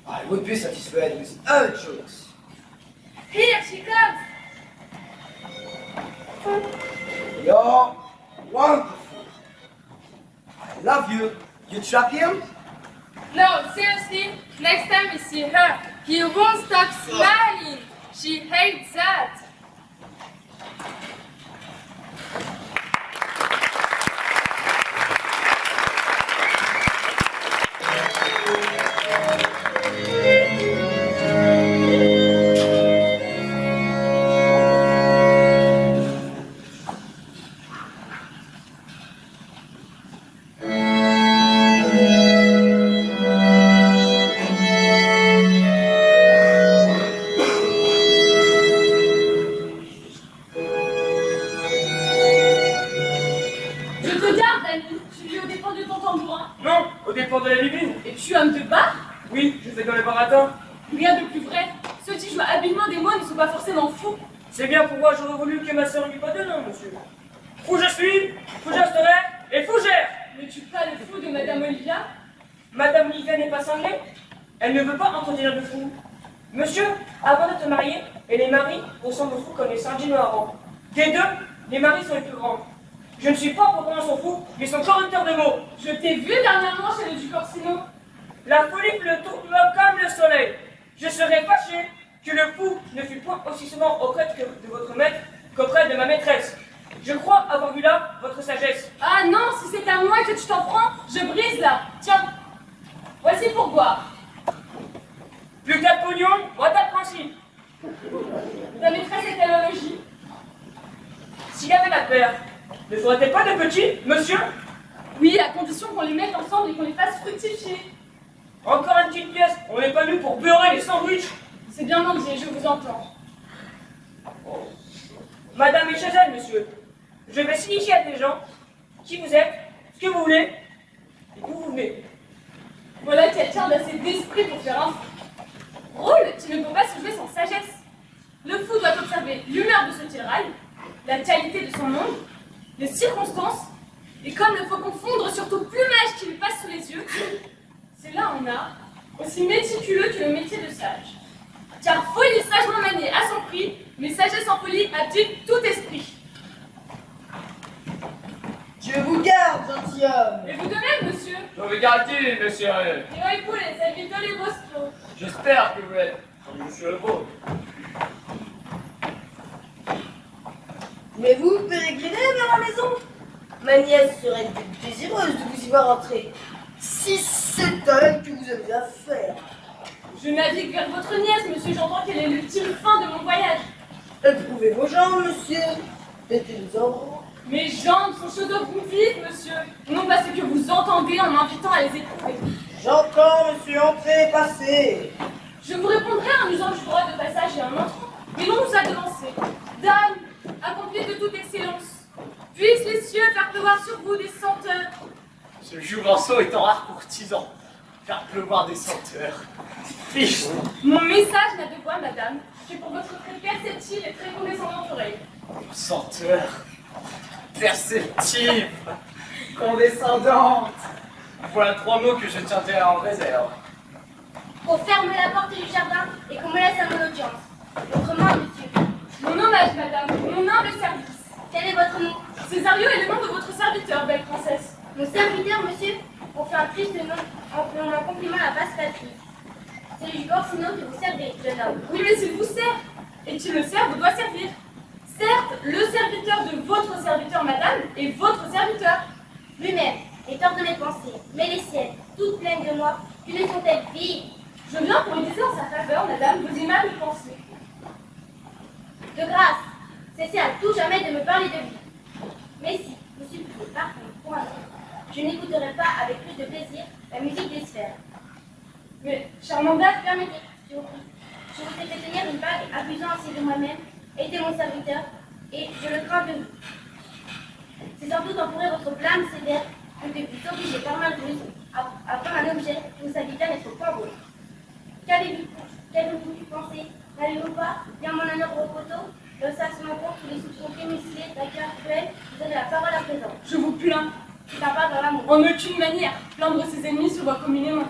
I would be satisfied with her jokes. Here she comes. You're wonderful. I love you. You trap him? No, seriously, next time we see her, he won't stop smiling. She hates that. De la bibine. Et tu homme de bar? Oui, je fais dans le baratin. Rien de plus vrai. Ceux qui jouent habilement des mots ne sont pas forcément fous. C'est bien pourquoi j'aurais voulu que ma sœur n'eût pas de nom, monsieur. Fou je suis, fou je serai, et fougère. N'es-tu pas le fou de Madame Olivia? Madame Olivia n'est pas cinglée. Elle ne veut pas entretenir de fou. Monsieur, avant de te marier, et les maris ressemblent aux fous comme les sardines au hareng. Des deux, les maris sont les plus grands. Je ne suis pas proprement son fou, mais son corrupteur de mots. Je t'ai vu dernièrement chez le Duc Orsino. La folie le tourne comme le soleil. Je serais fâché que le fou ne fût point aussi souvent auprès de votre maître qu'auprès de ma maîtresse. Je crois avoir vu là votre sagesse. Ah non, si c'est à moi que tu t'en prends, je brise là. Tiens, voici pour boire. Plus qu'à pognon, moi t'as principe. Ta maîtresse est-elle au logis? S'il y avait la paire, ne ferait-elle pas de petits, monsieur? Oui, à condition qu'on les mette ensemble et qu'on les fasse fructifier. Encore une petite pièce, on n'est pas venu pour beurrer les sandwichs. C'est bien mendier, je vous entends. Oh. Madame est chez elle, monsieur. Je vais signifier à des gens qui vous êtes, ce que vous voulez, et d'où vous venez. Voilà quelqu'un d'assez d'esprit pour faire un fou. Drôle, tu ne peux pas se jouer sans sagesse. Le fou doit observer l'humeur de ce tirail, la qualité de son monde, les circonstances, et comme le faucon fondre sur tout plumage qui lui passe sous les yeux, c'est là un art aussi méticuleux que le métier de sage. Car folie sagement maniée à son prix, mais sagesse en folie abdique tout esprit. Dieu vous garde, gentilhomme. Et vous de même, monsieur. Je vous garde-t-il, monsieur. Et oui, pour les serviteurs les bostos. J'espère que vous l'êtes, comme monsieur le vôtre. Mais vous pérégrinez vers la maison? Ma nièce serait désireuse de vous y voir entrer. Si c'est à elle que vous avez affaire. Je navigue vers votre nièce, monsieur. J'entends qu'elle est l'ultime fin de mon voyage. Éprouvez vos jambes, monsieur. Mettez-les-en. Mes jambes sont chaudes au bout vif, monsieur. Non pas ce que vous entendez en m'invitant à les éprouver. J'entends, monsieur, entrez, passez. Je vous répondrai en usant du droit de passage et en entrant. Mais l'on nous a devancés. Dame, accomplie de toute excellence, puissent les cieux faire pleuvoir sur vous des senteurs. Ce Jouvenceau est un rare courtisan. Faire pleuvoir des senteurs. Fiche. Mon message n'a de voix, madame, que pour votre très perceptive et très condescendante oreille. Senteur. Perceptive. Condescendante. Voilà 3 mots que je tiendrai en réserve. Qu'on ferme la porte du jardin et qu'on me laisse à mon audience. Votre main, monsieur. Mon hommage, madame, mon humble service. Quel est votre nom? Césario est le nom de votre serviteur, belle princesse. Mon serviteur, monsieur, on fait un triste nom en un compliment à la basse patrie. C'est le Orsino que vous servez, jeune homme. Oui, mais s'il vous sert, et qu'il le sert, vous doit servir. Certes, le serviteur de votre serviteur, madame, est votre serviteur. Lui-même est hors de mes pensées, mais les siennes, toutes pleines de moi, que ne sont-elles vives? Je viens pour utiliser en sa faveur, madame, vos aimables pensées. De grâce, cessez à tout jamais de me parler de vie. Mais si, vous suppliez par contre pour un homme, je n'écouterai pas avec plus de plaisir la musique des sphères. Mais, charmante dame, Permettez, je vous prie. Je vous ai fait tenir une bague abusant ainsi de moi-même, aidez mon serviteur, et je le crains de vous. C'est sans doute en pourrait votre blâme sévère que de vous obliger par ma ruse à prendre un objet dont sa vie n'être point beau. Qu'avez-vous pu penser? N'avez-vous pas, bien mon honneur pas dans l'amour. En aucune manière. Plaindre ses ennemis se voit communément.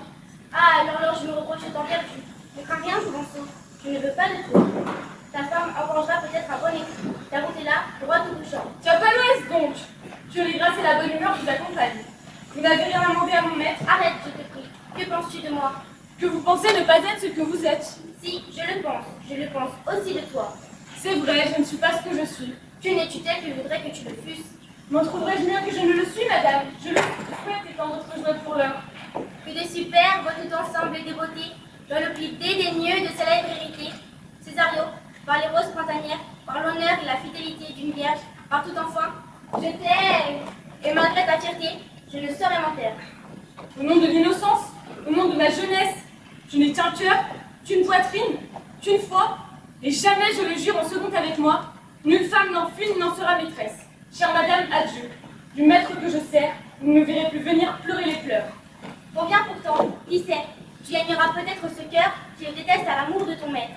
Ah, alors je me reproche tant perdu. Ne crains rien, Jouvenceau. Je ne veux pas de toi. Ta femme engagera peut-être un bon écrit. Ta route est là, droit au bouchon. Tu as pas l'ouest donc. Que les grâces et la bonne humeur vous accompagnent. Vous n'avez rien à demander à mon maître. Arrête, je te prie. Que penses-tu de moi? Que vous pensez ne pas être ce que vous êtes. Si, je le pense. Je le pense aussi de toi. C'est vrai, je ne suis pas ce que je suis. Tu n'es-tu tel que je voudrais que tu le fusses? M'en trouverais-je bien que je ne le suis, madame? Je le souhaite étant votre joie pour l'heure. Que de superbes tout ensemble de beauté, dans le pli dédaigneux de célèbre vérité. Césario, par les roses printanières, par l'honneur et la fidélité d'une vierge, par tout enfant, je t'aime. Et malgré ta fierté, je ne saurais m'en taire. Au nom de l'innocence, au nom de ma jeunesse, je n'ai qu'un cœur, qu'une poitrine, qu'une foi, et jamais, je le jure en second avec moi, nulle femme n'en fut ni n'en sera maîtresse. Chère madame, adieu. Du maître que je sers, vous ne me verrez plus venir pleurer les pleurs. Combien pourtant, qui sait, tu gagneras peut-être ce cœur qui le déteste à l'amour de ton maître.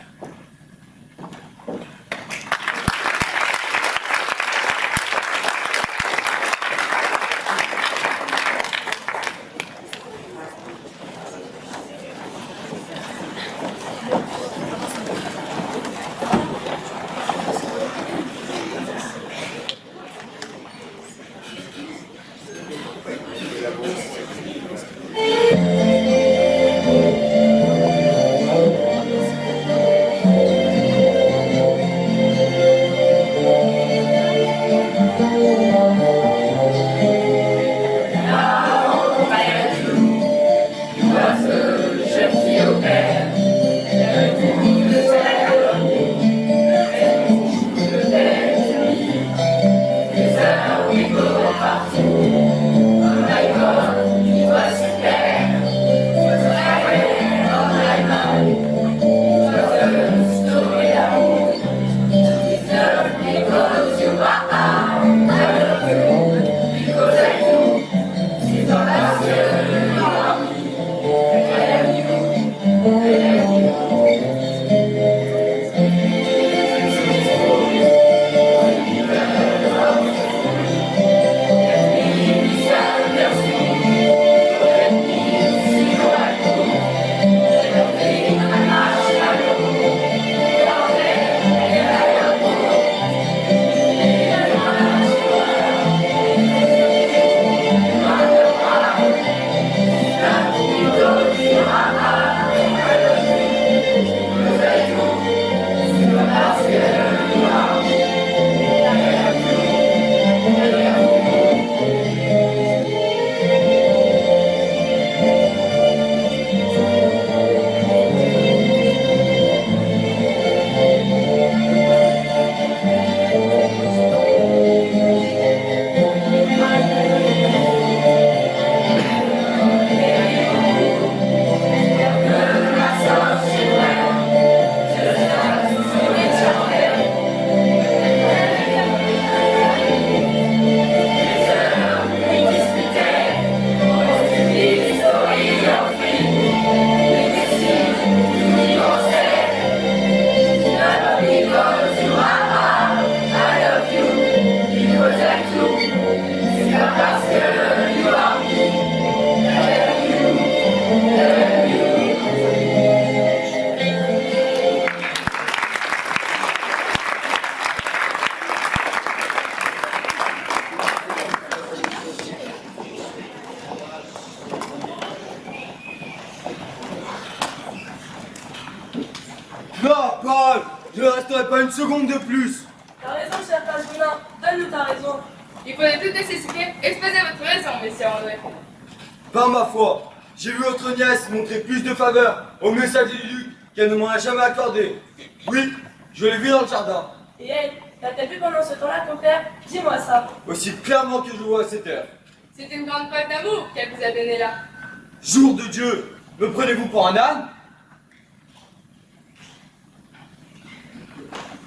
Non, Paul, je ne resterai pas une seconde de plus. T'as raison, cher Palgounin. Donne-nous ta raison. Il faut de toute nécessité exposer votre raison, messieurs André. Par ma foi, j'ai vu votre nièce montrer plus de faveur au messager du duc qu'elle ne m'en a jamais accordé. Oui, je l'ai vu dans le jardin. Et elle, t'as-t-elle vu pendant ce temps-là ton père? Dis-moi ça. Aussi clairement que je vois à cette heure. C'est une grande preuve d'amour qu'elle vous a donnée là. Jour de Dieu, me prenez-vous pour un âne?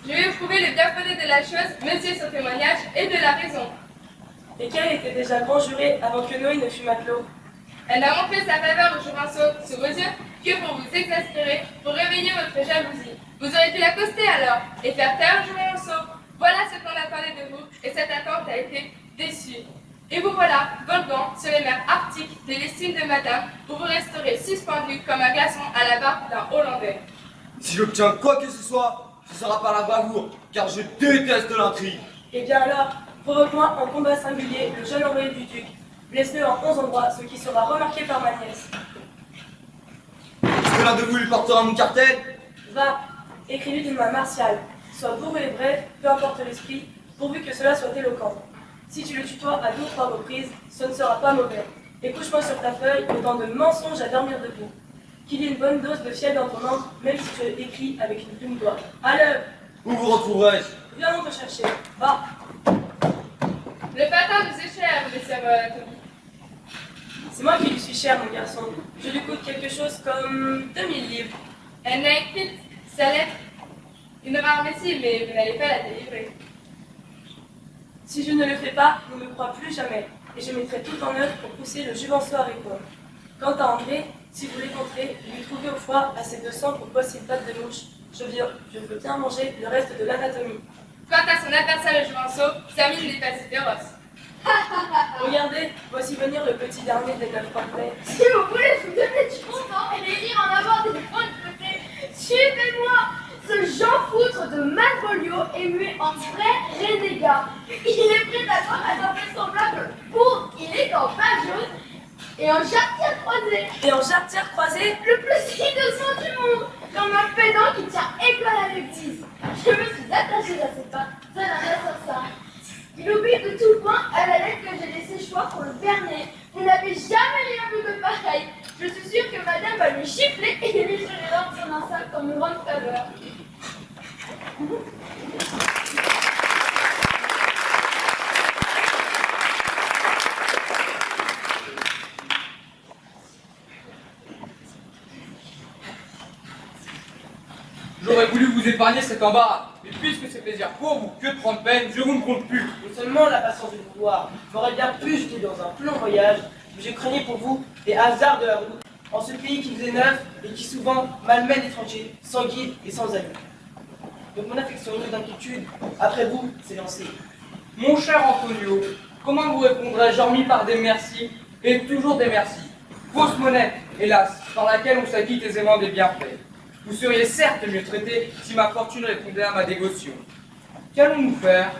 Je vais vous prouver le bien fondé de la chose, monsieur son témoignage, et de la raison. Et qu'elle était déjà conjurée avant que Noé ne fût matelot. Elle n'a montré sa faveur au Jouvenceau sous vos yeux que pour vous exaspérer, pour réveiller votre jalousie. Vous auriez pu l'accoster alors, et faire taire Jouvenceau. Voilà ce qu'on attendait de vous, et cette attente a été déçue. Et vous voilà, voguant sur les mers arctiques de l'estime de madame, où vous resterez suspendu comme un glaçon à la barque d'un Hollandais. Si j'obtiens quoi que ce soit, ce sera par la bravoure, car je déteste l'intrigue. Eh bien alors, provoque-moi en combat singulier le jeune envoyé du duc. Blesse-le en 11 endroits, ce qui sera remarqué par ma nièce. Est-ce que l'un de vous lui portera mon cartel? Va, écris-lui d'une main martiale. Sois bourru et bref, peu importe l'esprit, pourvu que cela soit éloquent. Si tu le tutoies à 2 ou 3 reprises, ce ne sera pas mauvais. Et couche-moi sur ta feuille autant de mensonges à dormir debout. Qu'il y ait une bonne dose de fiel dans ton encre, même si tu écris avec une plume d'oie. À l'œuvre! Où vous retrouverai-je? Viens donc te chercher. Va! Le patin nous est cher, messieurs Tommy. C'est moi qui lui suis cher, mon garçon. Je lui coûte quelque chose comme 2000 livres. Elle n'a écrit sa lettre. Une rare messie, mais vous n'allez pas la délivrer. Si je ne le fais pas, ne me crois plus jamais, et je mettrai tout en œuvre pour pousser le juvenceau à répondre. Quant à André, si vous l'écoutez, lui trouvez au foie assez de sang pour poisser une patte de mouche. Je veux bien manger le reste de l'anatomie. Quant à son adversaire le juvenceau, sa mine n'est pas si féroce. Regardez, voici venir le petit dernier des 9 complets. Si vous voulez vous donner du content et désir en avoir des points de côté, suivez-moi. Ce Jean Foutre de Malvolio est muet en vrai renégat. Il est prêt à croire à un semblable pour il est en page jaune et en jarretière croisée. Et en jarretière croisée, le plus innocent du monde, comme un pédant qui tient école à l'église. Je me suis attachée à ses pas, ça n'a rien sur ça. Il obéit de tout point à la lettre que j'ai laissée choix pour le berner. Vous n'avez jamais rien vu de pareil. Je suis sûre que madame va lui gifler et lui jeter dans son enceinte comme une grande faveur. J'aurais voulu vous épargner cet embarras, mais puisque c'est plaisir pour vous que de prendre peine, je vous ne compte plus. Non seulement la patience de pouvoir m'aurait bien pu jeter dans un plus long voyage, mais je craignais pour vous les hasards de la route, en ce pays qui vous est neuf et qui souvent malmène l'étranger, sans guide et sans amis. Donc mon affection d'inquiétude, après vous, s'est lancée. Mon cher Antonio, comment vous répondrais-je hormis par des merci et toujours des merci? Fausse monnaie, hélas, par laquelle on s'acquitte aisément des bienfaits. Vous seriez certes mieux traité si ma fortune répondait à ma dévotion. Qu'allons-nous faire?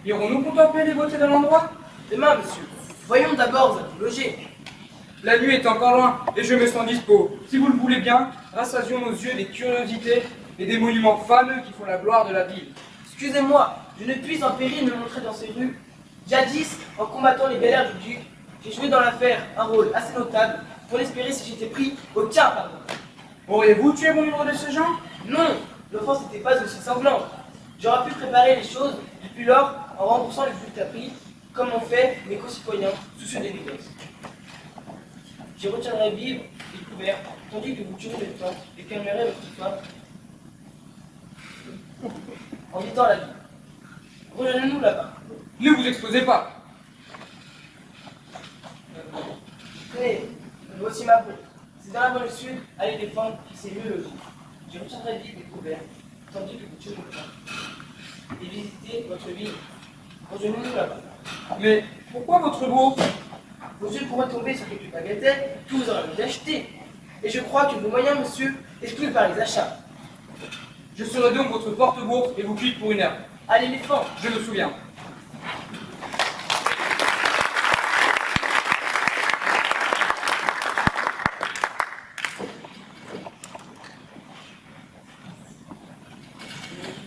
Irons-nous contempler les beautés de l'endroit? Demain, monsieur. Voyons d'abord où vous logez. La nuit est encore loin et je me sens dispo. Si vous le voulez bien, rassasions nos yeux des curiosités et des monuments fameux qui font la gloire de la ville. Excusez-moi, je ne puis en péril me montrer dans ces rues. Jadis, en combattant les galères du duc, j'ai joué dans l'affaire un rôle assez notable pour l'espérer si j'étais pris au tien, pardon. Auriez-vous tué mon livre de ces gens? Non, l'offense n'était pas aussi sanglante. J'aurais pu préparer les choses depuis lors en remboursant les flux que t'as pris, comme ont fait mes concitoyens, soucieux des négoces. J'y retiendrai vivre et couvert, tandis que vous tuerez le temps et calmerez votre soif en évitant la vie. Rejoignez-nous là-bas. Ne vous exposez pas. Tenez, voici ma peau. C'est dans la banlieue sud, allez défendre, c'est mieux logé. Je retiendrai vivre et couvert, tandis que vous tuerez le temps et visitez votre ville. Rejoignez-nous là-bas. Mais pourquoi votre beau? Vos yeux pourraient tomber sur quelques bagatelles que vous aurez envie d'acheter. Et je crois que vos moyens, monsieur, excluent par les achats. Je serai donc votre porte-bourse et vous quitte pour une heure. À l'éléphant. Je me souviens.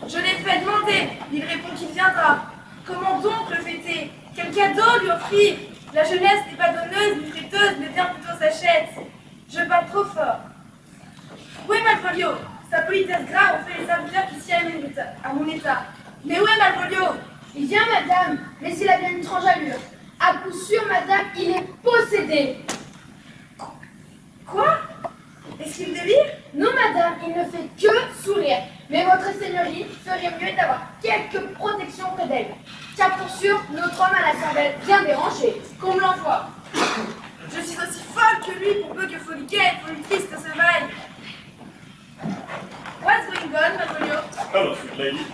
Je l'ai fait demander. Il répond qu'il viendra. Comment donc le fêter? Quel cadeau lui offrir? La jeunesse n'est pas donneuse ni friteuse, mais bien plutôt s'achète. Je bats trop fort. Où est Malvolio? Sa politesse grave ont fait les serviteurs qui s'y aiment à mon état. Mais où est Malvolio? Il vient, madame, mais il a bien une étrange allure. À coup sûr, madame, il est possédé. Quoi? Est-ce qu'il délire? Non, madame, il ne fait que sourire. Mais votre seigneurie ferait mieux d'avoir quelques protections près d'elle. Car pour sûr, notre homme à la cervelle bien dérangée, qu'on me l'envoie. Je suis aussi folle que lui pour peu que folie gaie, folie triste se vaille. What's going on, Malvolio? Hello, sweet lady.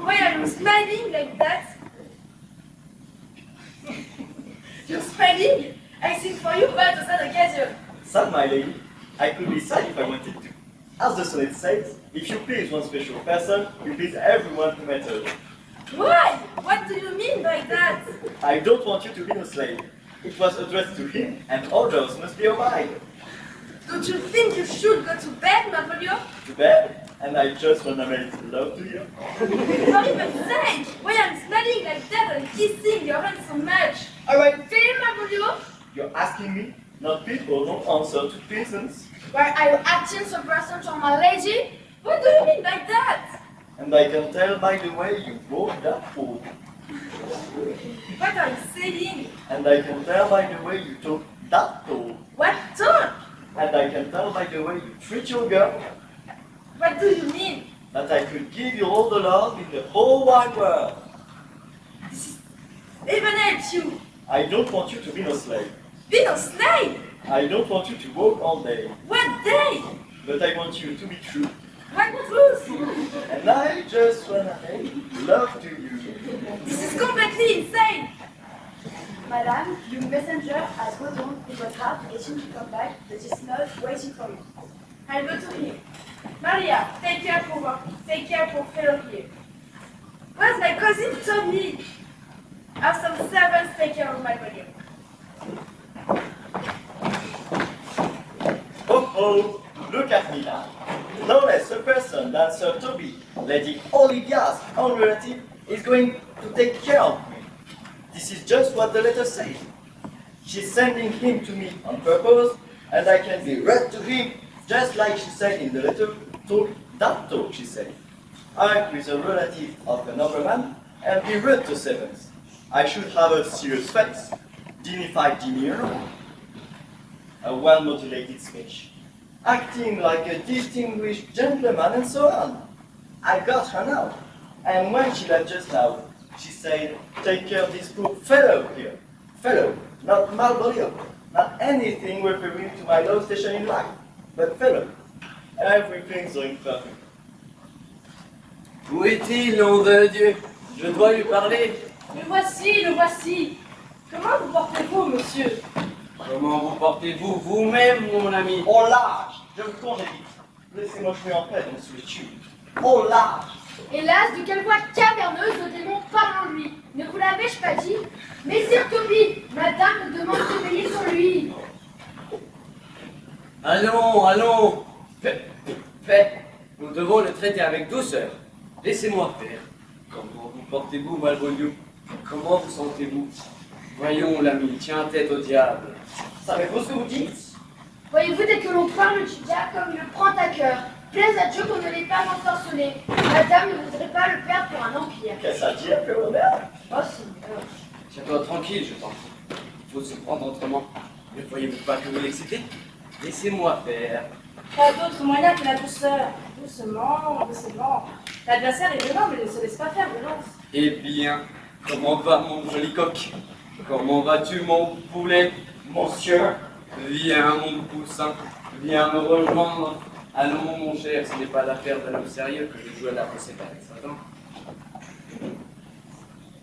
Why are you smiling like that? smiling? I sing for you but on that occasion. Sad, my lady. I could be sad if I wanted to. As the sonnet says, if you please one special person, you please everyone who matters. Why? What do you mean by that? I don't want you to be no slave. It was addressed to him, and orders must be obeyed. Don't you think you should go to bed, Napoleon? To bed, and I just want to make love to you. For heaven's sake, why I'm smelling like that and kissing your hand so much? Alright, Feel, Napoleon? you're asking me? Not people don't answer to peasants. Why are you acting so person to my lady? What do you mean by that? And I can tell by the way you broke that food. What are you saying? And I can tell by the way you took that toll. What tone? And I can tell by the way you treat your girl What do you mean? that I could give you all the love in the whole wide world. Even help you. I don't want you to be no slave. Be no slave. I don't want you to work all day. What day? But I want you to be true. What truth? And I just wanna make love to you. This is completely insane. Madame, your messenger has gone on with what heart waiting to come back, but is not waiting for you. I'll go to him. Maria, take care for fellow here. Where's my cousin Tommy? Have some servants take care of my body. Oh, oh, look at me now. No less a person than Sir Toby, Lady Olivia's own relative, is going to take care of me. This is just what the letter says. She's sending him to me on purpose, and I can be rude to him, just like she said in the letter. Talk, she said. Act with a relative of a nobleman, and be rude to servants. I should have a serious face, dignified demeanor, a well-modulated speech, acting like a distinguished gentleman, and so on. I got her now, and when she left just now, she said, take care of this poor fellow here. Fellow, not Malvolio, not anything referring to my low station in life, but fellow. Everything's going perfect. Où est-il, nom de Dieu? Je dois lui parler. Le voici. Comment vous portez-vous, monsieur? Comment vous portez-vous vous-même, mon ami? Au large, je vous congédie. Laissez-moi jouer en paix dans ce solitude. Au large. Hélas, de quelle voix caverneuse le démon parle en lui. Ne vous l'avais-je pas dit? Messire Toby, madame me demande de veiller sur lui. Allons. Fait. Nous devons le traiter avec douceur. Laissez-moi faire. Comment vous portez-vous, Malvolio? Comment vous sentez-vous? Voyons, l'ami, tiens tête au diable. Savez-vous ce que vous dites? Voyez-vous, dès que l'on parle du diable comme il le prend à cœur, plaise à Dieu qu'on ne l'ait pas ensorcelé. Madame ne voudrait pas le perdre pour un empire. Qu'est-ce à dire, Père Robert? Oh, Seigneur. Tiens-toi tranquille, je t'en prie. Il faut se prendre autrement. Ne voyez-vous pas que vous l'excitez? Laissez-moi faire. Pas d'autre moyen que la douceur. Doucement. L'adversaire est violent, mais ne se laisse pas faire violence. Eh bien, comment va mon joli coq? Comment vas-tu, mon poulet? Monsieur. Viens, mon poussin. Viens me rejoindre. Allons, mon cher, ce n'est pas l'affaire d'un homme sérieux que je joue à la recette avec Satan.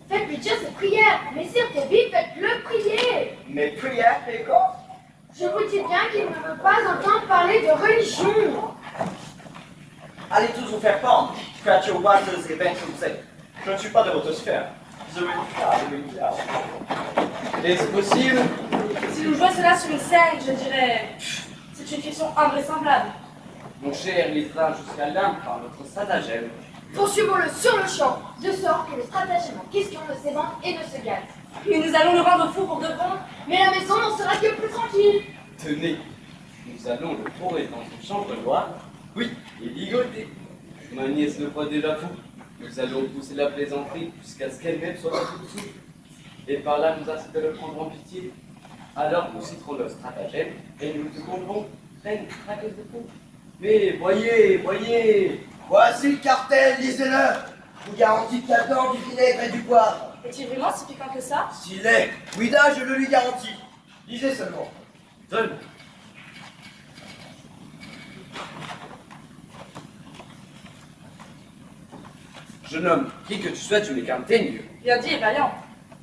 Faites-lui dire ses prières. Messire Toby, faites-le prier. Mes prières, Péco? Je vous dis bien qu'il ne veut pas entendre parler de religion. Allez tous vous faire pendre, créatures oiseuses et ventousées. Je ne suis pas de votre sphère. Je vais le faire. Est-ce possible? Si nous jouons cela sur une scène, je dirais... C'est une fiction invraisemblable. Mon cher, il ira jusqu'à l'âme par notre stratagème. Poursuivons-le sur le champ, de sorte que le stratagème en question ne s'évente et ne se gâte. Et nous allons le rendre fou pour de bon. Mais la maison n'en sera que plus tranquille. Tenez, nous allons le fourrer dans une chambre noire, oui, et ligoter. Ma nièce le croit déjà fou. Nous allons pousser la plaisanterie jusqu'à ce qu'elle-même soit à tout souffle. Et par là, nous inciter à le prendre en pitié. Alors nous citerons le stratagème et nous te comprons, reine traqueuse de fou. Mais voyez, Voici le cartel, lisez-le. Je vous garantis qu'il y a dedans du vinaigre et du poivre. Est-il vraiment si piquant que ça? S'il est, Ouida, je le lui garantis. Lisez seulement. Donne. Jeune homme, qui que tu sois, tu n'es qu'un teigneux. Bien dit et vaillant.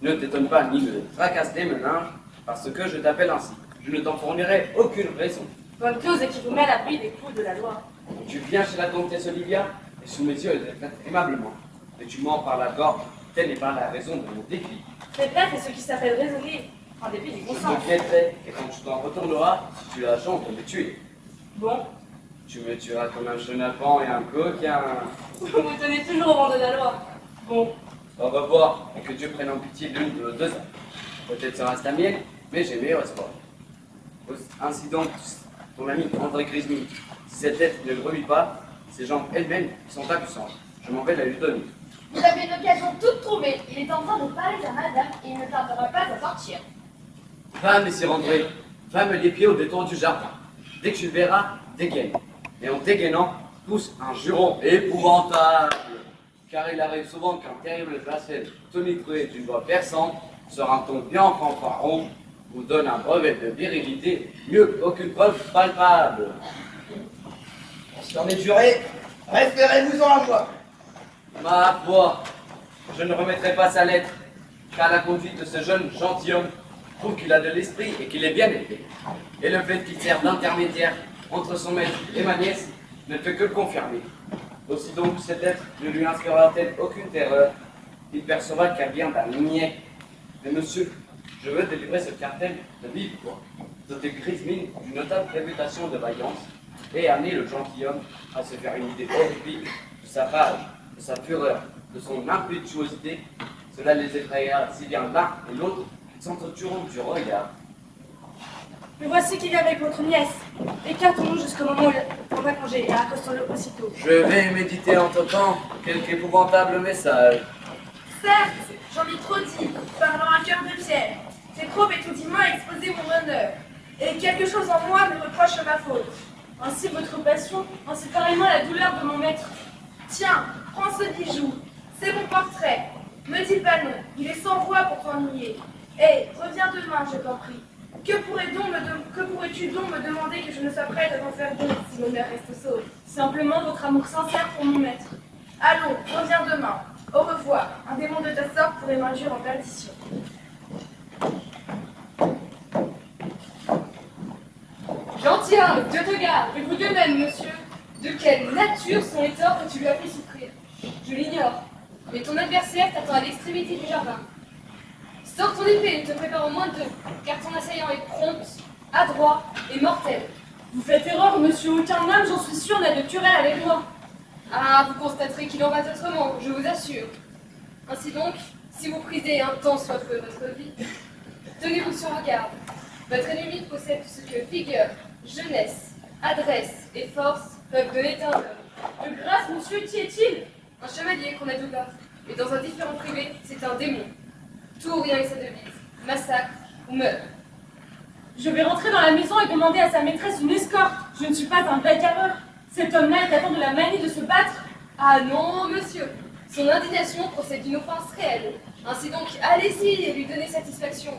Ne t'étonne pas ni de tracasse des méninges, Parce que je t'appelle ainsi. Je ne t'en fournirai aucune raison. Bonne clause et qui vous met à l'abri des coups de la loi. Tu viens chez la comtesse Olivia, et sous mes yeux, elle te traite aimablement. Et tu mens par la gorge, telle n'est pas la raison de mon déclic. C'est bref, et ce qui s'appelle raisonner, en dépit du bon Je sens. te guetterai, et quand tu t'en retourneras, si tu as la chance de me tuer. Bon, Tu me tueras comme un chenapan et un coquin. vous vous tenez toujours au rang de la loi. Bon, Au revoir, et que Dieu prenne en pitié l'une de nos deux âmes. Peut-être sera-ce la mienne, mais j'ai meilleur espoir. Ainsi donc, ton ami André Grismy, si cette tête ne le remue pas, ses jambes elles-mêmes sont impuissantes. Je m'en vais la lui donner. Vous avez une occasion toute trouvée. Il est en train de parler à madame et il ne tardera pas à sortir. Va, messire André, va me les pieds au détour du jardin. Dès que tu le verras, dégaine. Et en dégainant, pousse un juron épouvantable. Car il arrive souvent qu'un terrible blasphème tonitrué d'une voix perçante sur un ton bien fanfaron vous donne un brevet de virilité mieux qu'aucune preuve palpable. Si on est juré, référez-vous-en à moi. Ma foi, je ne remettrai pas sa lettre, car la conduite de ce jeune gentilhomme prouve qu'il a de l'esprit et qu'il est bien élevé. Et le fait qu'il sert d'intermédiaire entre son maître et ma nièce ne fait que le confirmer. Aussi donc, cette lettre ne lui inspirera-t-elle aucune terreur. Il percevra qu'elle vient d'un niais. Mais monsieur, je veux délivrer ce cartel de vive voix, doté Grismine d'une notable réputation de vaillance, et amener le gentilhomme à se faire une idée horrible de sa rage, de sa fureur, de son impétuosité. Cela les effrayera si bien l'un et l'autre qu'ils s'entretueront du regard. me voici qui vient avec votre nièce. Écartons-nous jusqu'au moment où on va congé et accostons-le aussitôt. Je vais méditer en temps quelque épouvantable message. Certes, j'en ai trop dit, parlant un cœur de pierre. J'ai trop étourdiment exposé mon honneur. Et quelque chose en moi me reproche ma faute. Ainsi votre passion, ainsi pareillement la douleur de mon maître. Tiens, prends ce bijou, c'est mon portrait. Me dis pas non, il est sans voix pour t'ennuyer. Hé, reviens demain, je t'en prie. Que pourrais-tu donc me demander que je ne sois prête à t'en faire d'autres si l'honneur reste sauve? Simplement votre amour sincère pour mon maître. Allons, reviens demain. Au revoir. Un démon de ta sorte pourrait m'injure en perdition. Gentilhomme, Dieu te garde, et vous de même, monsieur. De quelle nature sont les torts que tu lui as fait souffrir? Je l'ignore, mais ton adversaire t'attend à l'extrémité du jardin. Sors ton épée et te prépare au moins deux, car ton assaillant est prompt, adroit et mortel. Vous faites erreur, monsieur. Aucun homme, j'en suis sûr, n'a de querelle avec moi. Ah, vous constaterez qu'il en va autrement, je vous assure. Ainsi donc, si vous prisez un tant soit peu votre vie, tenez-vous sur vos gardes. Votre ennemi possède tout ce que vigueur, jeunesse, adresse et force peuvent donner à un homme. De grâce, monsieur, qui est-il? Un chevalier qu'on a tout bas, et dans un différent privé, c'est un démon. Tout ou rien est sa devise, massacre ou meurtre. Je vais rentrer dans la maison et demander à sa maîtresse une escorte. Je ne suis pas un bagarreur. Cet homme-là est atteint de la manie de se battre. Ah non, monsieur. Son indignation procède d'une offense réelle. Ainsi donc, allez-y et lui donnez satisfaction.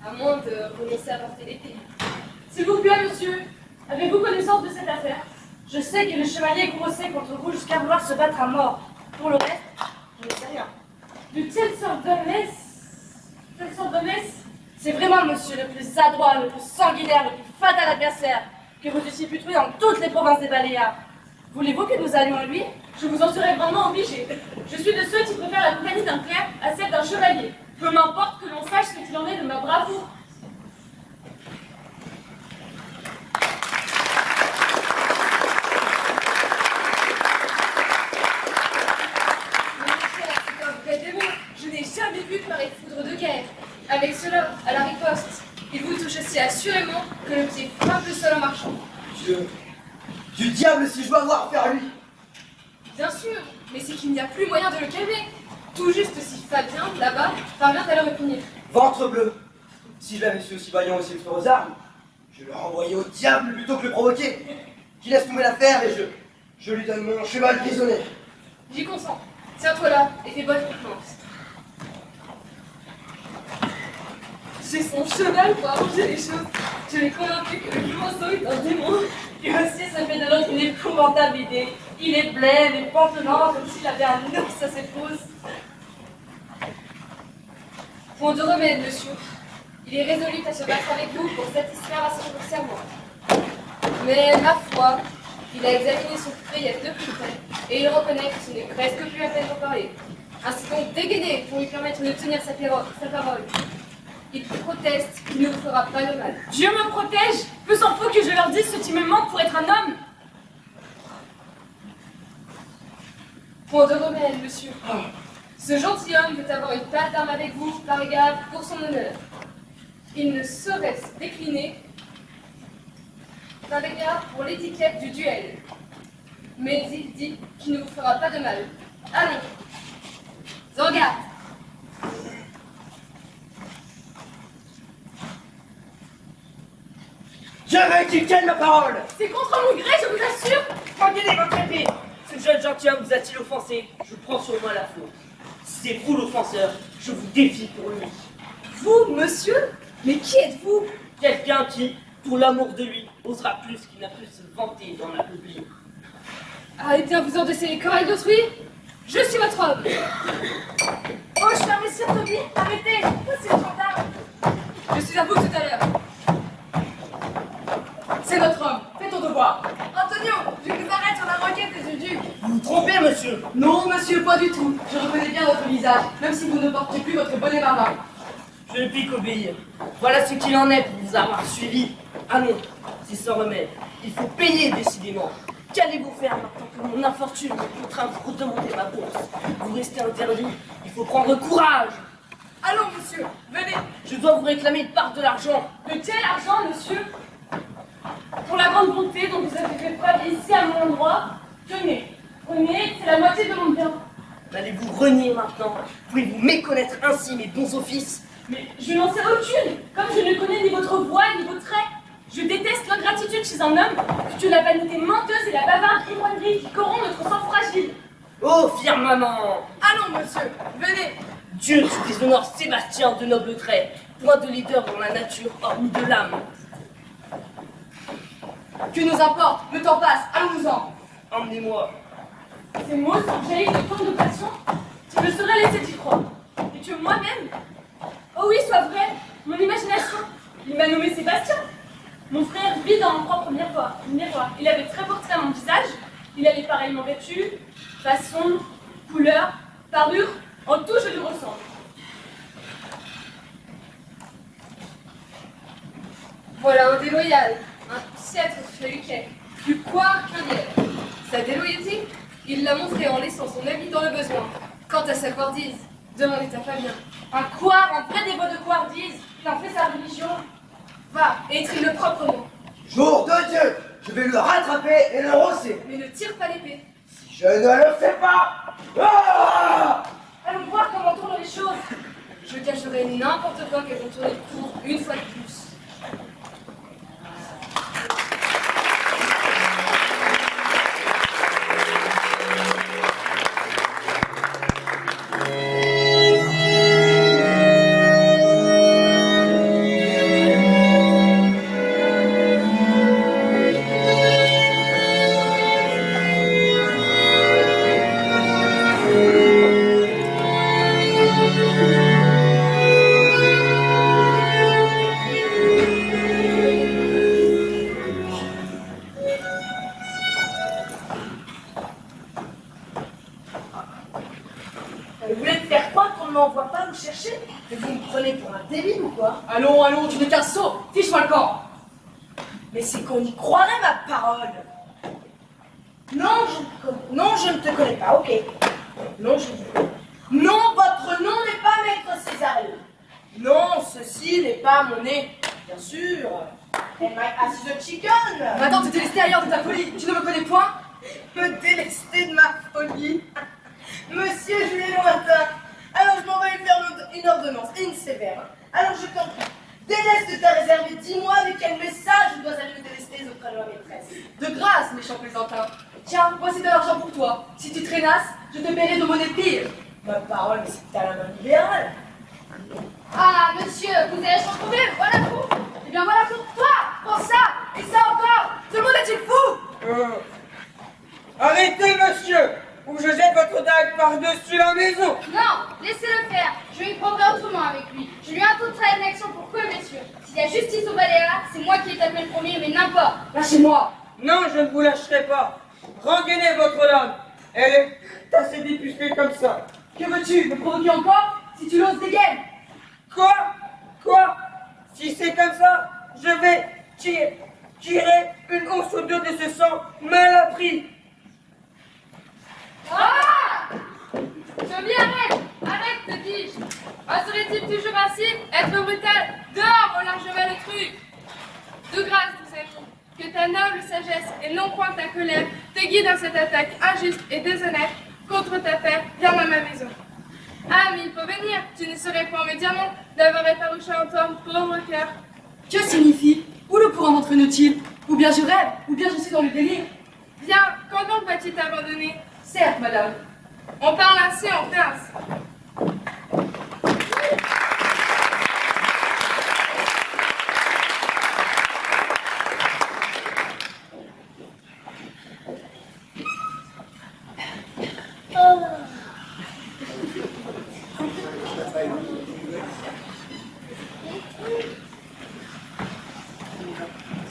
À moins de renoncer à porter l'épée. S'il vous plaît, monsieur, avez-vous connaissance de cette affaire? Je sais que le chevalier grossait contre vous jusqu'à vouloir se battre à mort. Pour le reste, je ne sais rien. De telle sorte de messe, c'est vraiment monsieur le plus adroit, le plus sanguinaire, le plus fatal adversaire que vous eussiez pu trouver dans toutes les provinces des Baléares. Voulez-vous que nous allions à lui? Je vous en serais vraiment obligé. Je suis de ceux qui préfèrent la compagnie d'un clerc à celle d'un chevalier. Peu m'importe que l'on sache ce qu'il en est de ma bravoure. C'est un vrai démon. Je n'ai jamais vu pareille foudre de guerre. Avec cela, à la riposte, il vous touche aussi assurément que le pied frappe le sol en marchant. Du diable si je dois avoir affaire à lui. Bien sûr, mais c'est qu'il n'y a plus moyen de le calmer. Tout juste si Fabien, là-bas, parvient à le repunir. Ventre bleu. Si je l'avais su aussi vaillant aussi fort aux armes, je le renvoyais au diable plutôt que le provoquer. Qu'il laisse tomber l'affaire et je lui donne mon cheval prisonnier. J'y consens. Tiens-toi là et fais bonne confiance. J'ai son cheval pour arranger les choses. Je l'ai convaincu que le Clemenceau est un démon. Et aussi, ça fait de l'autre une épouvantable idée. Il est blême et pantelant comme s'il avait un ours à ses pouces. Point de remède, monsieur. Il est résolu à se battre avec vous pour satisfaire à son serment. Mais, ma foi, il a examiné son feuillet de plus près, et il reconnaît que ce n'est presque plus la peine d'en parler. Ainsi donc dégainer pour lui permettre de tenir sa parole. Il proteste qu'il ne vous fera pas de mal. Dieu me protège! Peu s'en faut que je leur dise ce qui me manque pour être un homme! Point de remède, monsieur. Ce gentilhomme veut avoir une patte d'arme avec vous par égard pour son honneur. Il ne saurait se décliner d'un égard pour l'étiquette du duel. Mais il dit qu'il ne vous fera pas de mal. Allons, en garde. Je veux qu'il tienne ma parole. C'est contre mon gré, je vous assure! Regardez votre épée. Ce jeune gentilhomme vous a-t-il offensé? Je prends sur moi la faute. Si c'est vous l'offenseur, je vous défie pour lui. Vous, monsieur? Mais qui êtes-vous? Quelqu'un qui, pour l'amour de lui, osera plus qu'il n'a pu se vanter dans la public. Arrêtez en vous endosser les querelles d'autrui. Je suis votre homme. Oh, cher monsieur Toby, arrêtez! C'est le gendarme! Je suis à vous tout à l'heure. C'est notre homme, fais ton devoir! Antonio, je vous arrête sur la requête du duc. Vous vous trompez, monsieur. Non, monsieur, pas du tout. Je reconnais bien votre visage, même si vous ne portez plus votre bonnet marin. Je ne puis qu'obéir. Voilà ce qu'il en est pour vous avoir suivi. Ah non, c'est sans remède. Il faut payer décidément. Qu'allez-vous faire maintenant que mon infortune me contraint de vous redemander ma bourse? Vous restez interdit. Il faut prendre courage. Allons, monsieur, venez. Je dois vous réclamer une part de l'argent. De quel argent, monsieur? Pour la grande bonté dont vous avez fait preuve ici à mon endroit, tenez, prenez, c'est la moitié de mon bien. Allez-vous renier maintenant? Pouvez-vous méconnaître ainsi mes bons offices? Mais je n'en sais aucune, comme je ne connais ni votre voix ni vos traits. Je déteste l'ingratitude chez un homme, plutôt la vanité menteuse et la bavarde ivrognerie qui corrompt notre sang fragile. Oh, firmament! Allons, monsieur, venez. Dieu te déshonore Sébastien de nobles traits, point de leader dans la nature hormis de l'âme. Que nous importe, le temps passe, allons-nous-en. Emmenez-moi. Ces mots sont jaillis de tant de passion, tu me serais laissé d'y croire. Et que moi-même, oh oui, soit vrai, mon imagination, il m'a nommé Sébastien. Mon frère vit dans mon propre miroir. Il avait très porté à mon visage, il allait pareillement vêtu, façon, couleur, parure, en tout je lui ressemble. Voilà un déloyal, un piètre feluquet, plus couard qu'un lièvre. Sa déloyauté, il l'a montré en laissant son habit dans le besoin. Quant à sa couardise, demandez à Fabien. Un couard, un vrai dévot de couardise, il en fait sa religion. Va, et écris-le proprement. Jour de Dieu, je vais le rattraper et le rosser. Mais ne tire pas l'épée. Si je ne le fais pas, ah! Allons voir comment tournent les choses. Je cacherai n'importe quoi qu'elles vont tourner court une fois de plus. Vous voulez me faire croire qu'on ne m'envoie pas vous chercher? Mais vous me prenez pour un débile ou quoi? Allons, allons, tu n'es qu'un sot, fiche-moi le camp. Mais c'est qu'on y croirait, ma parole. Non, je ne te connais pas, ok. Non, je vous connais. Non, votre nom n'est pas Maître Césario. Non, ceci n'est pas mon nez. Bien sûr. Am I as the chicken? Maintenant, tu t'es délesté ailleurs de ta folie, tu ne me connais point? Me délester de ma folie. Monsieur Julien Lointain, alors je m'en vais lui faire une ordonnance, et une sévère. Alors je t'en prie, déleste ta réserve et dis-moi avec quel message je dois aller me délester auprès de ma maîtresse. De grâce, méchant plaisantin. Tiens, voici de l'argent pour toi. Si tu traînasses, je te paierai de monnaie pire. Ma parole, mais c'est à la main libérale. Ah, monsieur, vous allez se retrouver, voilà pour. Eh bien, voilà pour toi, pour ça, et ça encore. Tout le monde est-il fou? Arrêtez, monsieur, ou je jette votre dague par-dessus la maison. Non, laissez-le faire. Je lui prendrai autrement avec lui. Je lui imposerai une action pour cohésion Justice aux Baléares, c'est moi qui ai tapé le premier, mais n'importe. Lâchez-moi. Non, je ne vous lâcherai pas. Rengainez votre langue. Elle est assez dépucelée comme ça. Que veux-tu? Me provoquer encore? Si tu l'oses, dégaine. Quoi? Si c'est comme ça, je vais tirer une once ou deux de ce sang mal appris. Ah! Toby, arrête, te dis-je. Serait-il toujours ainsi? Être brutal? Dehors, mon largement le truc. De grâce, tous amis, que ta noble sagesse et non point ta colère te guide dans cette attaque injuste et déshonnête contre ta père. Viens à ma maison. Ah, mais il faut venir. Tu ne saurais point me dire non d'avoir effarouché en toi mon pauvre cœur. Que signifie? Où le courant m'entraîne-t-il? Ou bien je rêve, ou bien je suis dans le délire. Viens, quand donc vas-tu t'abandonner? Certes, madame. On parle ainsi, on fait ainsi.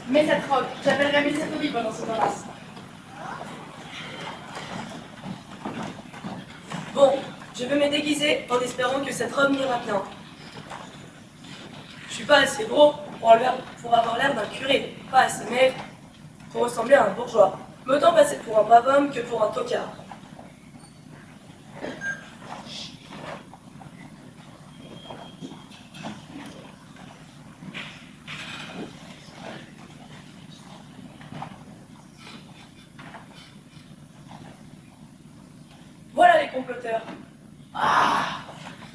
Mets cette robe, j'appellerai Mr. Toby pendant ce temps-là. Bon, je vais me déguiser en espérant que cette robe m'ira bien. Je suis pas assez gros pour avoir l'air d'un curé, pas assez maigre pour ressembler à un bourgeois. M'autant passer pour un brave homme que pour un tocard. Voilà les comploteurs. Ah!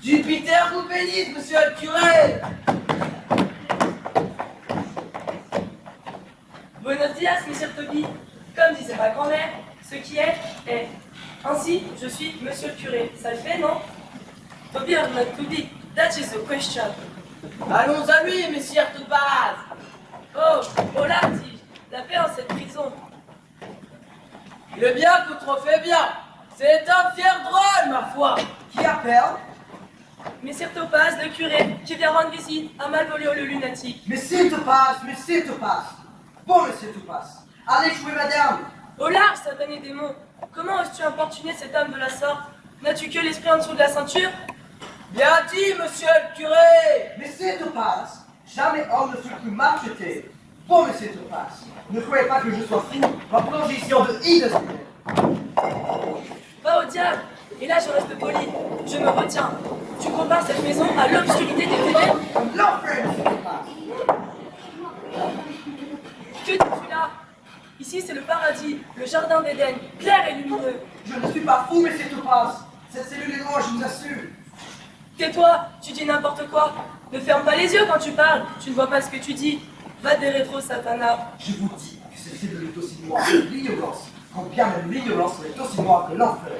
Jupiter vous bénisse, monsieur le curé! Buenos dias, Monsieur Toby. Comme disait ma grand-mère, ce qui est, est. Ainsi, je suis Monsieur le curé. Ça le fait, non? Toby, I'm not Toby. That is the question. Allons à lui, messire Topaz! Oh là, dis-je, la paix en cette prison. Le bien contrefait bien. C'est un fier drôle, ma foi. Qui appelle? Messire Topaz, le curé, qui vient rendre visite à Malvolio le lunatique. Monsieur Topaz. Bon, monsieur Topaz, allez jouer madame. Au large, satané démon. Comment oses-tu importuner cet homme de la sorte? N'as-tu que l'esprit en dessous de la ceinture? Bien dit, monsieur le curé. Monsieur Topaz, jamais homme ne fut plus maltraité. Bon, monsieur Topaz, ne croyez pas que je sois fou, ma plongition de hide. Va au diable. Et là, je reste poli. Je me retiens. Tu compares cette maison à l'obscurité des ténèbres. L'enfer, monsieur Topaz. Que dis-tu là? Ici, c'est le paradis, le jardin d'Éden, clair et lumineux. Je ne suis pas fou, monsieur Topaz. Cette cellule est loin, je vous assure. Tais-toi, tu dis n'importe quoi. Ne ferme pas les yeux quand tu parles. Tu ne vois pas ce que tu dis. Va des rétro, Satana. Je vous dis que cette cellule est aussi noire que l'ignorance, quand bien même l'ignorance est aussi noire que l'enfer.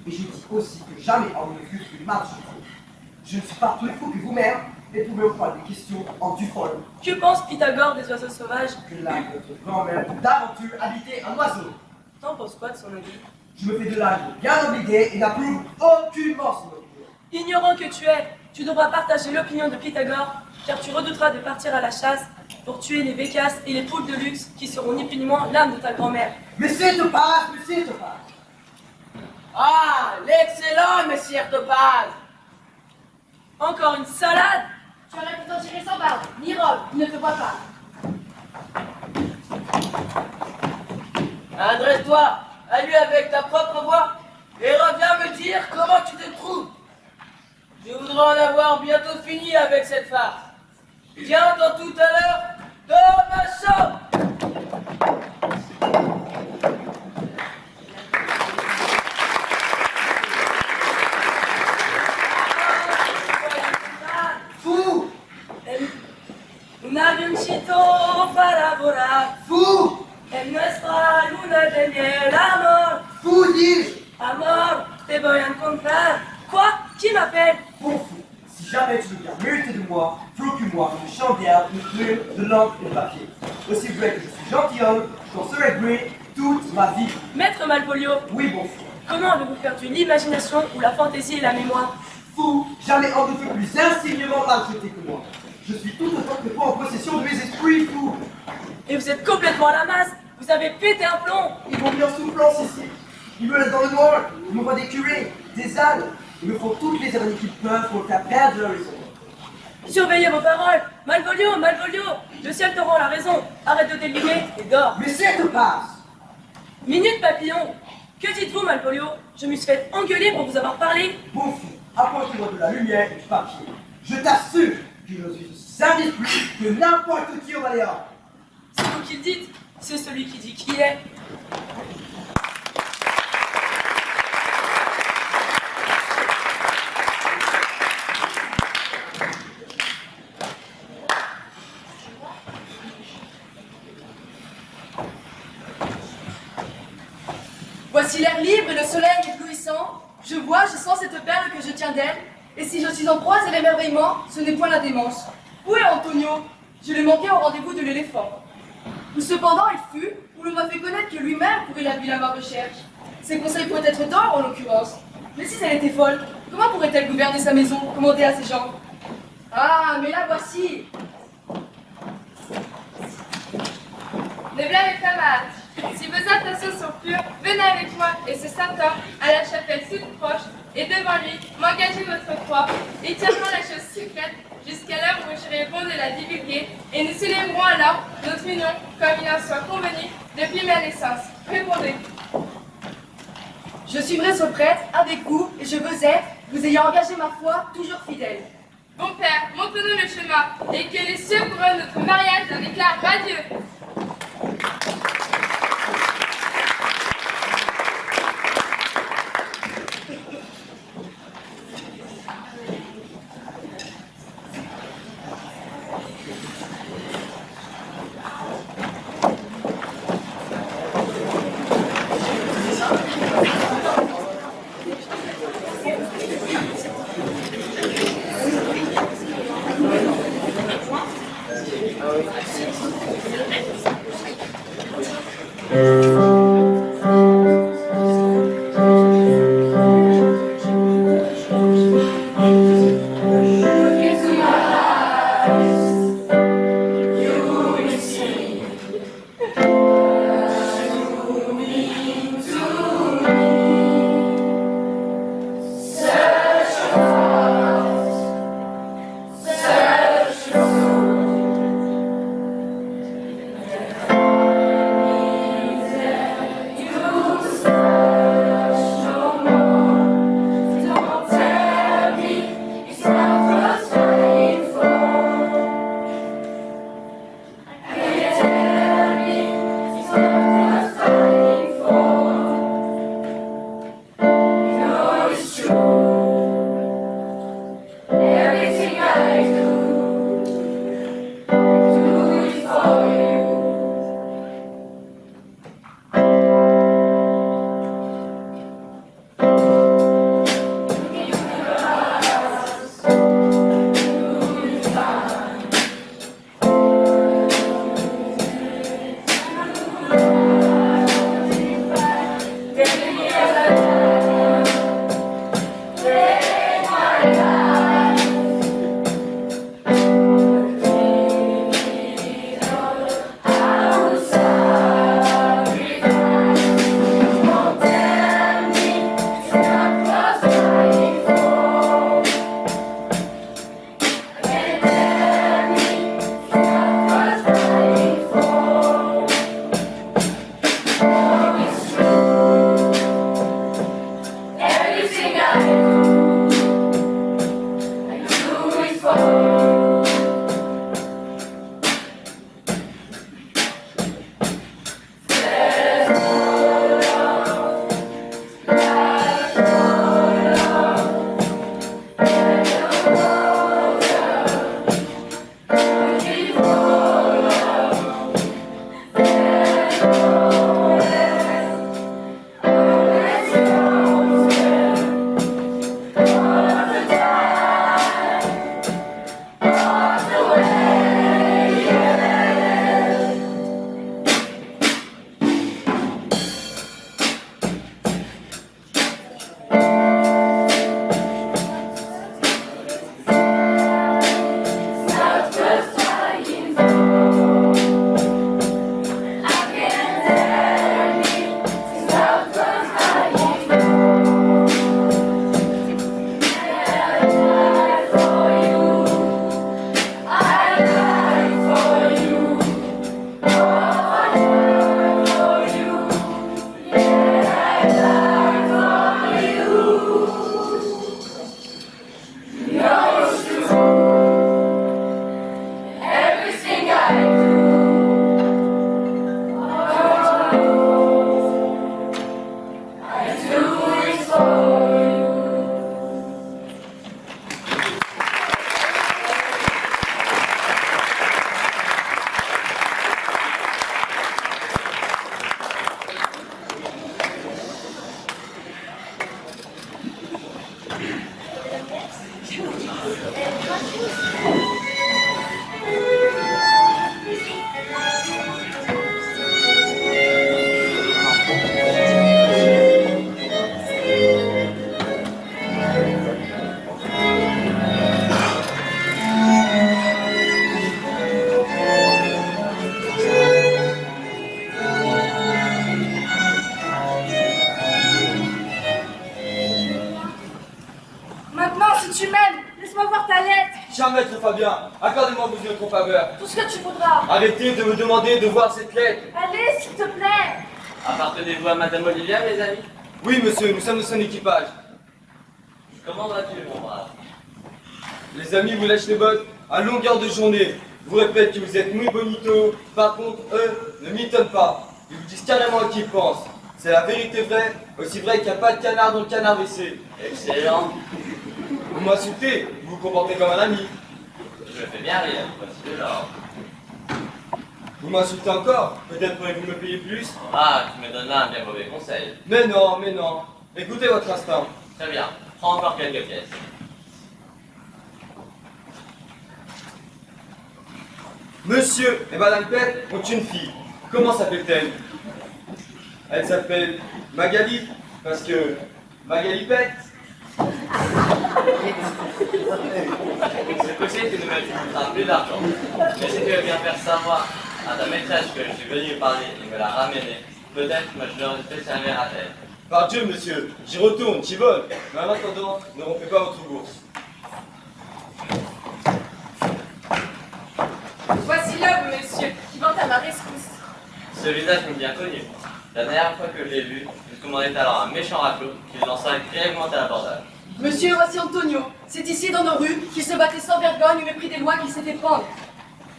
Et je dis aussi que jamais homme ne fut plus maltraité. Je ne suis pas plus fou que vous-même, et pouvez vous faire des questions en du folle. Que pense Pythagore des oiseaux sauvages? Que là, votre grand-mère d'aventure habitait un oiseau. T'en penses quoi de son avis? Je me fais de l'âge bien obligé et n'approuve aucunement son opinion. Ignorant que tu es, tu devras partager l'opinion de Pythagore, car tu redouteras de partir à la chasse pour tuer les bécasses et les poules de luxe qui seront ni plus ni moins l'âme de ta grand-mère. Monsieur Topaz, monsieur Topaz. Ah, l'excellent messire Topaz. Encore une salade? Tu aurais pu t'en tirer sans barbe, ni robe, il ne te voit pas. Adresse-toi à lui avec ta propre voix et reviens me dire comment tu te trouves. Je voudrais en avoir bientôt fini avec cette farce. Viens dans tout à l'heure dans ma chambre. Fou! Una vincito para volar. Fou! En nuestra luna de miel, amor. Fou, dis-je! Amor, te voy a encontrar. Quoi? Qui m'appelle? Bon fou, si jamais tu veux bien mériter de moi, procure-moi une chandelle, une plume, de l'encre et de papier. Aussi vrai que je suis gentilhomme, je t'en serai gré toute ma vie. Maître Malvolio. Oui, bon fou. Comment avez-vous perdu l'imagination ou la fantaisie et la mémoire? Fou, jamais on ne fait plus insignement maltraité que moi. Je suis tout autant que toi en possession de mes esprits fous. Et vous êtes complètement à la masse. Vous avez pété un plomb. Ils m'ont mis en soufflance ici. Ils me laissent dans le noir. Ils m'envoient des curés, des ânes. Ils me font toutes les ironies qu'ils peuvent pour me faire perdre la raison. Surveillez vos paroles. Malvolio, Malvolio. Le ciel te rend la raison. Arrête de délivrer et dors. Mais c'est te passe. Minute papillon. Que dites-vous, Malvolio? Je me suis fait engueuler pour vous avoir parlé. Bon fou, approchez-moi de la lumière et du papier. Je t'assure que je suis aussi service plus que n'importe qui au Valéa. C'est vous qui le dites. C'est celui qui dit qui est. Voici l'air libre et le soleil éblouissant. Je vois, je sens cette perle que je tiens d'elle. Et si je suis en proie à l'émerveillement, ce n'est point la démence. Où est Antonio? Je l'ai manqué au rendez-vous de l'éléphant. Ou cependant il fut, où l'on m'a fait connaître que lui-même courait la ville à ma recherche. Ses conseils pourraient être d'or en l'occurrence. Mais si elle était folle, comment pourrait-elle gouverner sa maison, commander à ses gens? Ah, mais la voici. Ne blâmez pas ma hâte. Si vos intentions sont pures, venez avec moi et ce saint homme à la chapelle toute proche, et devant lui, m'engagez votre croix, et tiendrons la chose secrète jusqu'à l'heure où je serai bon de la divulguer, et nous célébrons alors notre union comme il en soit convenu depuis ma naissance. Répondez. Je suivrai ce prêtre avec vous, et je veux être, vous ayant engagé ma foi, toujours fidèle. Bon Père, montre-nous le chemin, et que les cieux couronnent notre mariage d'un éclat radieux. pas bien. Accordez-moi vos yeux de faveur. Tout ce que tu voudras. Arrêtez de me demander de voir cette lettre. Allez, s'il te plaît. Appartenez-vous à Madame Olivia, mes amis? Oui, monsieur, nous sommes de son équipage. Comment vas-tu, mon brave? Les amis vous lâchent les bottes à longueur de journée. Vous répètent que vous êtes muy bonito. Par contre, eux ne m'étonnent pas. Ils vous disent carrément à qui ils pensent. C'est la vérité vraie, aussi vrai qu'il n'y a pas de canard dans le canard WC. Excellent. Vous m'insultez, vous vous comportez comme un ami. Je fais bien rire, voici le genre. Vous m'insultez encore? Peut-être pourrez-vous me payer plus? Ah, tu me donnes là un bien mauvais conseil. Mais non, mais non. Écoutez votre instinct. Très bien, prends encore quelques pièces. Monsieur et Madame Pett ont une fille. Comment s'appelle-t-elle? Elle s'appelle Magali, parce que Magali Pett. C'est possible que nous mettions plus d'argent. Mais si tu veux bien faire savoir à ta maîtresse que je suis venu parler et me la ramener, peut-être que je leur fais servir à elle. Par Dieu, monsieur, j'y retourne, j'y vole. Mais en attendant, ne rompez pas votre bourse. Voici l'homme, monsieur, qui vante à ma rescousse. Ce visage m'est bien connu. La dernière fois que je l'ai vu, je commandais alors un méchant raclot qui lança grièvement à l'abordage. Monsieur, voici Antonio. C'est ici, dans nos rues, qu'il se battait sans vergogne au mépris des lois qu'il s'est fait prendre.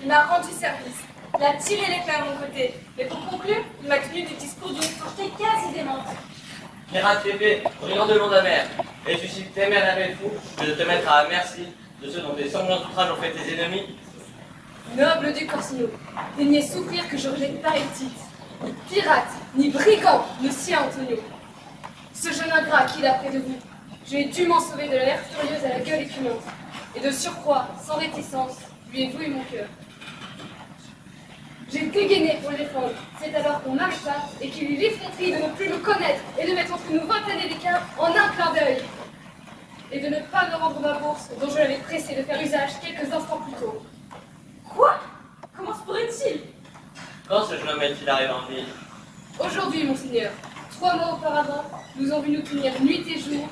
Il m'a rendu service. Il a tiré les clés à mon côté. Mais pour conclure, il m'a tenu du discours d'une forté quasi démente. Pirate Pépé, brigand de l'onde amère, es-tu si téméraire et fou que de te mettre à la merci de ceux dont tes semblants outrages ont fait tes ennemis? Noble du Corsino, daignez souffrir que je rejette pareil titre. Pirate, ni brigand, ne sien Antonio. Ce jeune ingrat qui est là près de vous, je ai dûment sauvé de la mer furieuse à la gueule écumante. Et de surcroît, sans réticence, lui ai voué mon cœur. J'ai dégainé pour le défendre. C'est alors qu'on m'arrêta et qu'il eut l'effronterie de ne plus me connaître et de mettre entre nous 20 années d'écart en un clin d'œil. Et de ne pas me rendre ma bourse dont je l'avais pressé de faire usage quelques instants plus tôt. Quoi? Comment se pourrait-il? Quand ce jeune homme est-il arrivé en ville? Aujourd'hui, monseigneur, 3 mois auparavant, nous avons vu nous tenir nuit et jour,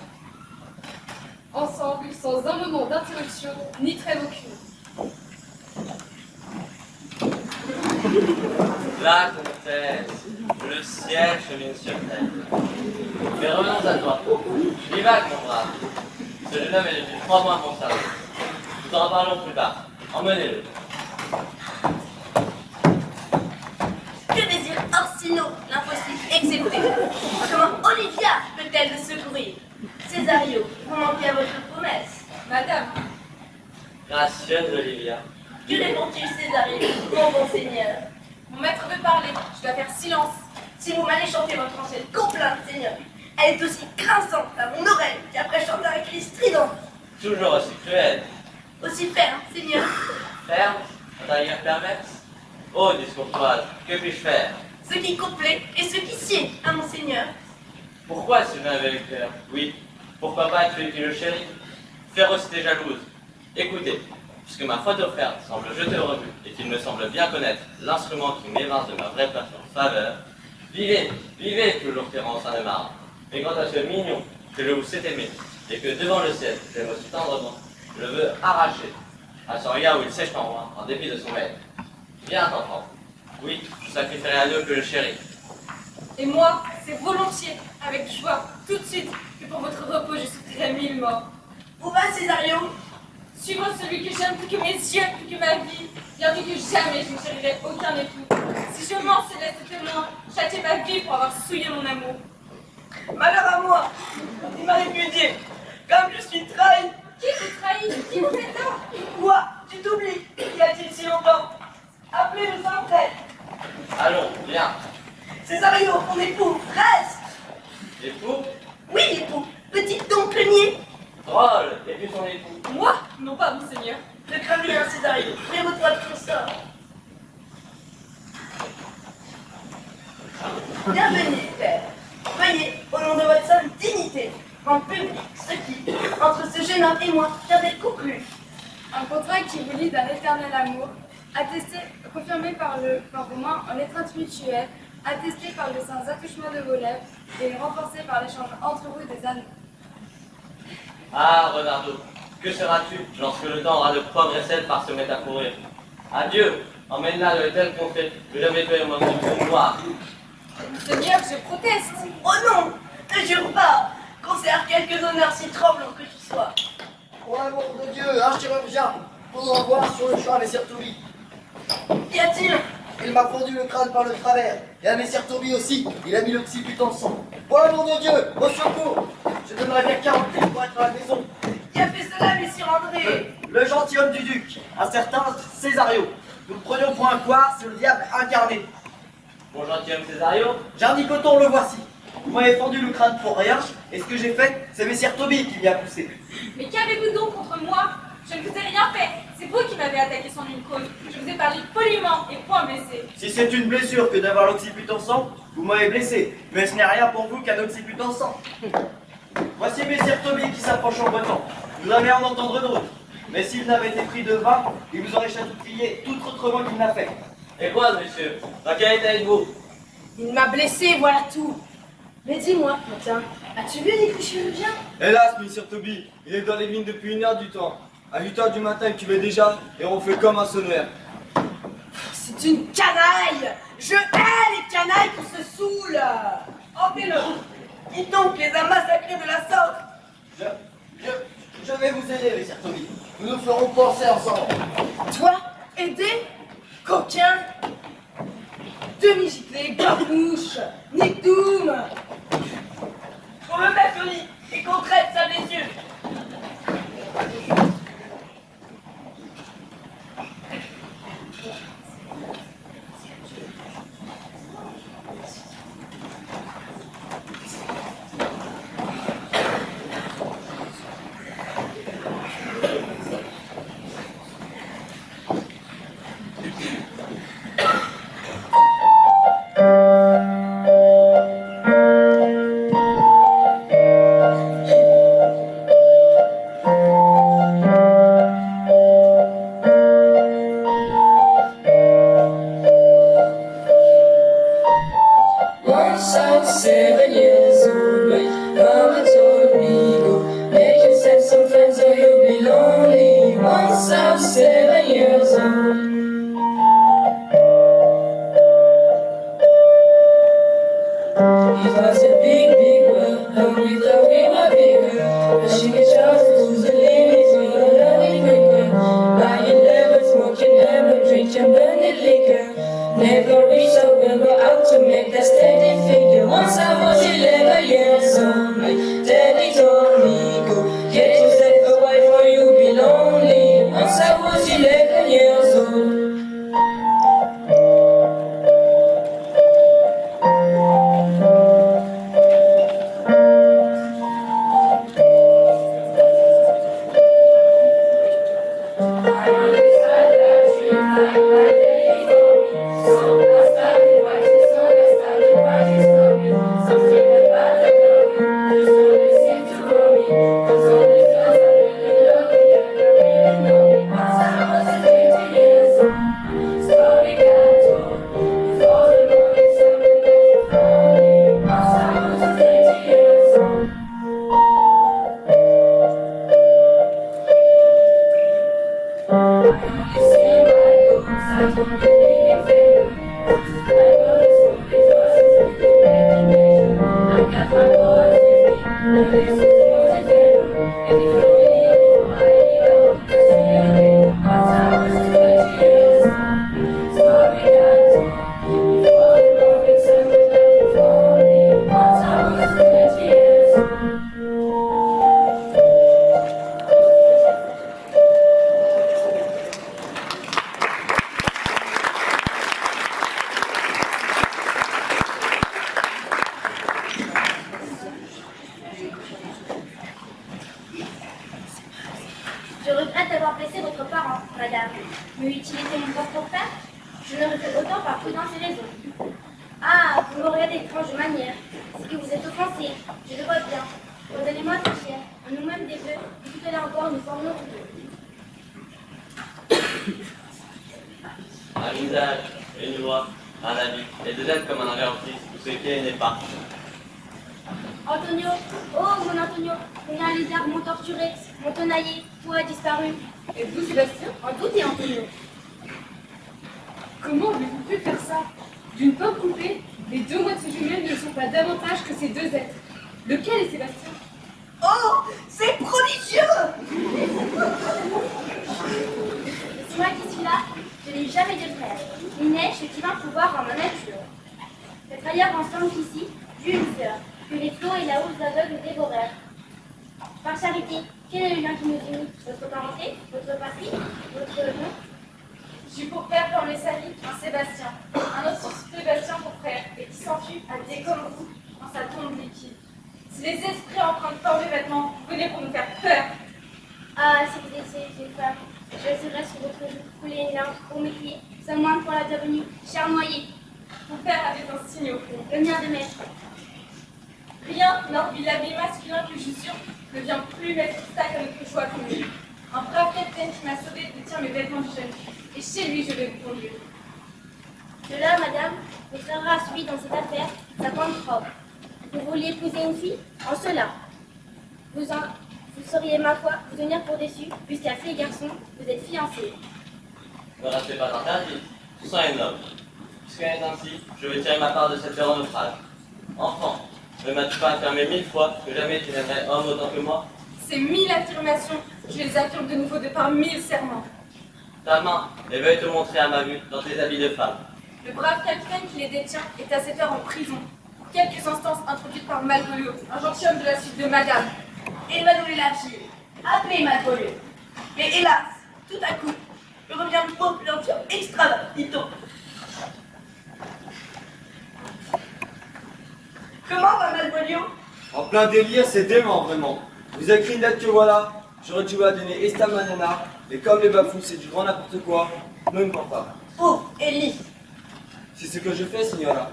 ensemble, sans un moment d'interruption, ni trêve aucune. La comtesse, le ciel chemine sur terre. Mais revenons à toi. Vivac, mon brave. Ce jeune homme est depuis 3 mois à mon service. Nous en reparlons plus tard. Emmenez-le. Que désire Orsino, l'impossible exécuté? Comment Olivia peut-elle le secourir? Césario, vous manquez à votre promesse. Madame, Gracieuse Olivia. Que répond-il Césario, mon bon seigneur? mon maître veut parler. Je dois faire silence. Si vous m'allez chanter votre ancienne complainte, seigneur, elle est aussi grinçante à mon oreille qu'après chanter un cri strident. Toujours aussi cruelle. Aussi ferme, seigneur. Ferme, à ta guerre perverse. Oh, discourtoise, que puis-je faire? Ce qui complaît et ce qui sied à mon seigneur. Pourquoi ce jeune avec le cœur? Oui, pourquoi pas tuer qui le chérit? Férocité jalouse. Écoutez, puisque ma faute offerte semble jeter au rebut et qu'il me semble bien connaître l'instrument qui m'évince de ma vraie passion en faveur, vivez, vivez toujours Thérence en marre. Et quant à ce mignon que je vous sais aimer et que devant le ciel j'aime aussi tendrement, je le veux arracher à son regard où il sèche en moi en dépit de son maître. Viens, enfant. Oui, je sacrifierai à Dieu que je chéris. Et moi, c'est volontiers, avec joie, tout de suite, que pour votre repos, je souffrirai 1000 morts. Où va Césario? Suivant celui que j'aime plus que mes yeux, plus que ma vie, bien que jamais je ne chérirai aucun époux. Si je mens, céleste témoin, châtiez ma vie pour avoir souillé mon amour. Malheur à moi! Il m'a répudié! Comme je suis trahi! Qui vous trahit? Qui vous fait tort? Quoi? Tu t'oublies? Qu'y a-t-il si longtemps? Appelez le saint prêtre! Allons, viens. Césario, mon époux, reste! Époux? Oui, l'époux, petit donc le nier. Drôle, et puis son époux. Moi? Non pas, monseigneur. Ne crains rien, Césario, prévaut-toi de ton sort. Bienvenue, père. Veuillez, au nom de votre sainte dignité, rendre public ce qui, entre ce jeune homme et moi, vient d'être conclu. Un contrat qui vous lie d'un éternel amour, attesté, confirmé par vos mains en étreinte mutuelle, attesté par les saints attouchements de vos lèvres et renforcé par l'échange entre vous des anneaux. Ah, Renardo, Que seras-tu lorsque le temps aura de progresser par se mettre à courir? Adieu, emmène-la de telle contrée, que jamais toi et moi nous voir. Seigneur, je proteste. Oh non, ne jure pas. Conserve quelques honneurs si tremblants que tu sois. Pour l'amour de Dieu, un chirurgien, pour en voir sur le champ à Messire Toby. Qu'y a-t-il? Il m'a fendu le crâne par le travers, et à Messire Toby aussi, il a mis l'occiput en sang. Pour l'amour de Dieu, au secours. Je donnerais bien 40 000 pour être à la maison. Qui a fait cela, Messire André? Le gentilhomme du duc, un certain Césario. Nous le prenions pour un couard, c'est le diable incarné. Mon gentilhomme Césario? Jardy Coton, le voici. Vous m'avez fendu le crâne pour rien, et ce que j'ai fait, c'est Messire Toby qui m'y a poussé. Mais qu'avez-vous donc contre moi? Je ne vous ai rien fait. C'est vous qui m'avez attaqué sans une cause. Je vous ai parlé poliment et point blessé. Si c'est une blessure que d'avoir l'occiput en sang, vous m'avez blessé. Mais ce n'est rien pour vous qu'un occiput en sang. Voici Messire Toby qui s'approche en boitant. Vous allez en entendre d'autres. Mais s'il n'avait été pris de vin, il vous aurait chatouillé tout autrement qu'il n'a fait. Et quoi, monsieur? Dans quel état êtes-vous? Il m'a blessé, voilà tout. Mais dis-moi, Quentin, as-tu vu les chirurgien? Hélas, Messire Toby, il est dans les vignes depuis 1 heure du temps. À 8 heures du matin, il cuvait déjà et on fait comme un sonnaire. C'est une canaille. Je hais les canailles qui se saoulent. Ôtez-le. Qui donc les a massacrés de la sorte? Je vais vous aider, Messire Toby. Nous nous ferons penser ensemble. Toi, aider? Coquin. Demi-giclé, garmouche, Nickdoom. On le met au lit et qu'on traite sa blessure. Once I was 7 years old, my mama told me, go make yourself some friends or you'll be lonely. Once I was 7 years old. It was a big, big world, and we thought we were bigger. Pushing each other to the limits, we were learning quicker. Buying leather, smoking ever, drinking burning liquor. Never reached out, we were out to make that steady figure. Once I was 11 years old, my daddy told me, go get yourself a wife or you'll be lonely. Once I was 11 years old. Je regrette d'avoir blessé votre parent, madame. Mais eût-il été mon propre frère, je n'aurais fait autant par prudence et raison. Ah, vous me regardez d'étranges manières. C'est que vous êtes offensé, je le vois bien. Redonnez-moi ce chien, à nous-mêmes des vœux, et tout à l'heure encore nous formons tous deux. Un visage, une voix, un habit, et de l'être comme un arrière-fils, tout ce qui est n'est pas. Antonio, oh mon Antonio, combien les arbres m'ont torturé, m'ont tenaillé, tout a disparu. Et vous, Sébastien? En doute, Antonio. Comment avez-vous pu faire ça? D'une pomme coupée, les deux moitiés jumelles ne sont pas davantage que ces deux êtres. Lequel est Sébastien? Oh, c'est prodigieux! C'est moi qui suis là, je n'ai jamais de frère, ni n'ai ce divin pouvoir en ma nature. C'est ailleurs ensemble qu'ici, j'eus une sœur, que les flots et la hausse aveugles dévorèrent. Par charité, quel est le lien qui nous unit? Votre parenté, votre patrie, votre nom? J'eus pour père comme les salis un Sébastien, un autre Sébastien pour frère, et qui s'enfuit à des comme vous dans sa tombe liquide. Si les esprits empruntent fort mes vêtements, venez pour nous faire peur. Ah, si vous étiez une femme, je serais sur votre joue, couler une larme pour mes pieds, seulement pour la bienvenue, cher noyé. Mon père avait un signe au front. Le mien de maître. Rien, l'habit masculin que j'usurpe ne vient plus mettre obstacle à notre choix commune. Un brave capitaine qui m'a sauvé détient mes vêtements de jeune fille, et chez lui je vais vous conduire. De là, madame, votre frère a suivi dans cette affaire sa grande robe. Vous vouliez épouser une fille? En cela. Vous sauriez, ma foi, vous tenir pour déçu, puisqu'à ces garçons, vous êtes fiancés. Ne restez pas interdit, sans un homme. Puisqu'il est ainsi, je vais tirer ma part de cette heure en naufrage. Enfant, ne m'as-tu pas affirmé 1000 fois que jamais tu n'aimerais homme autant que moi? Ces 1000 affirmations, je les affirme de nouveau de par 1000 serments. Ta main, et veuille te montrer à ma vue dans tes habits de femme. Le brave capitaine qui les détient est à cette heure en prison, pour quelques instances introduites par Malvolio, un gentilhomme de la suite de Madame. Emmanuel Lachier, appelé Malvolio. Mais hélas, tout à coup, je reviens de population extravagante, dit-on. Comment va Malvolio? En plein délire, c'est dément, vraiment. Vous avez écrit une lettre que voilà, j'aurais dû la donner esta manana, et comme les bafous, c'est du grand n'importe quoi, ne me crois pas. Oh, Ellie. C'est ce que je fais, signora.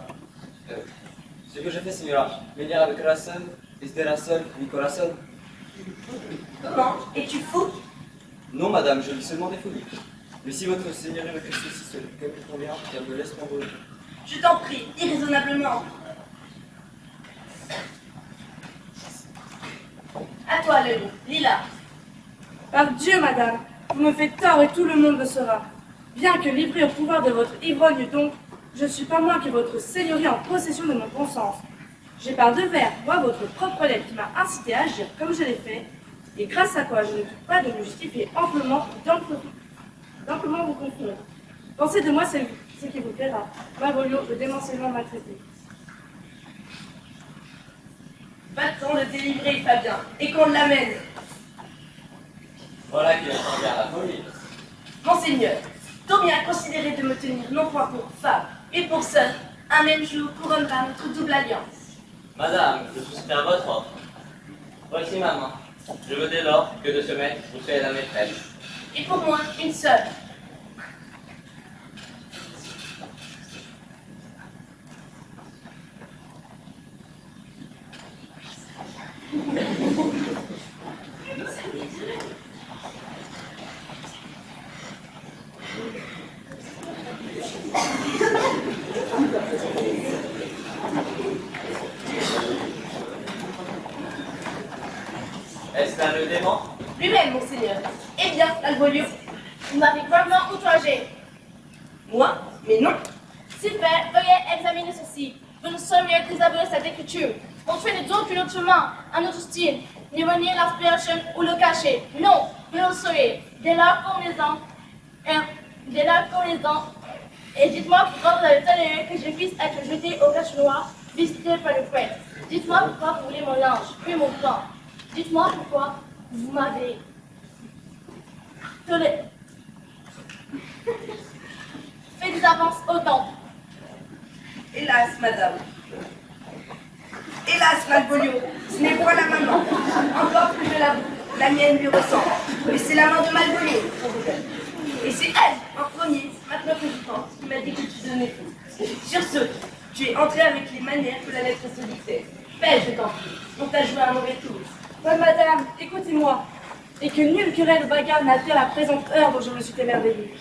Ce que je fais, signora. Venir avec razón, es de razón, mi corazón. Comment? Es-tu fou? Non, madame, je lis seulement des folies. Mais si votre seigneurie me fait ceci, seul, comme il convient, car me laisse m'envoler. Je t'en prie, irraisonnablement. À toi, le loup. Lila. Par Dieu, madame, vous me faites tort et tout le monde le saura. Bien que livré au pouvoir de votre ivrogne donc, je ne suis pas moins que votre seigneurie en possession de mon bon sens. J'ai par devers, moi, votre propre lettre qui m'a incité à agir comme je l'ai fait, et grâce à quoi je ne doute pas de me justifier amplement vous confondre. Pensez de moi ce qui vous plaira. Malvolio, le démentiellement maltraité. Va-t-on le délivrer, Fabien, et qu'on l'amène? Voilà qui est bien la folie. Monseigneur, Tommy a considéré de me tenir non point pour femme, mais pour seule. Un même jour couronnera notre double alliance. Madame, je souscris à votre offre. Voici ma main. Je veux dès lors que de ce maître, vous soyez la maîtresse. Et pour moi, une seule. Est-ce là le démon? Lui-même, monseigneur. Eh bien, Malvolio, Vous m'avez gravement outragé. moi? Mais non. Super, veuillez examiner ceci. Vous ne sauriez désavouer cette écriture. On fait de donc une autre main, un autre style. Ni renier l'inspiration ou le cacher. Non, vous le saurez. Dès lors qu'on les en. Et dites-moi pourquoi vous avez toléré que je puisse être jeté au cache noir, visité par le prêtre. Dites-moi pourquoi vous voulez mon linge, puis mon pain. Dites-moi pourquoi vous m'avez toléré. Fait des avances autant. Hélas, madame. Hélas, Malvolio, ce n'est pas la maman. Encore que je l'avoue, la mienne lui ressemble. Mais c'est la main de Malvolio. Et c'est elle, en premier, maintenant que je pense, qui m'a dit que tu donnais tout. Sur ce, tu es entré avec les manières que la lettre se dictait. Fais, je t'en prie. On t'a joué un mauvais tour. Bonne madame, écoutez-moi, et que nulle querelle ou bagarre n'altère la présente heure dont je me suis émerveillée.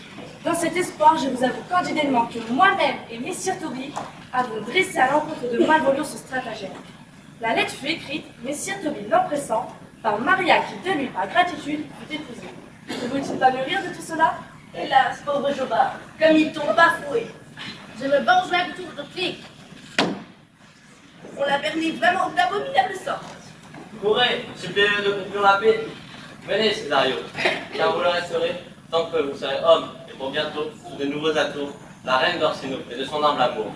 Dans cet espoir, je vous avoue candidement que moi-même et Messire Toby avons dressé à l'encontre de Malvolio ce stratagème. La lettre fut écrite, Messire Tobie l'empressant, par Maria qui, de lui, par gratitude, fut épousée. Ne vaut-il pas mûrir de tout cela? Hélas, pauvre Jobard, comme ils t'ont bafoué. Je me vengerai de tout votre clic. On l'a permis vraiment d'abominable sorte. Courez, suppliez-le de conclure la paix. Venez, Césario, car vous le resterez tant que vous serez homme, et pour bientôt, sous de nouveaux atours, la reine d'Orsino et de son humble amour.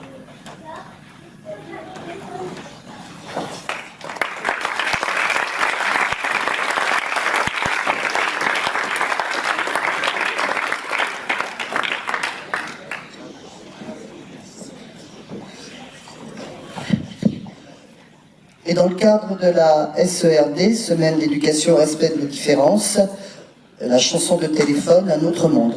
Et dans le cadre de la SERD, Semaine d'éducation au respect des différences, la chanson de téléphone Un autre monde.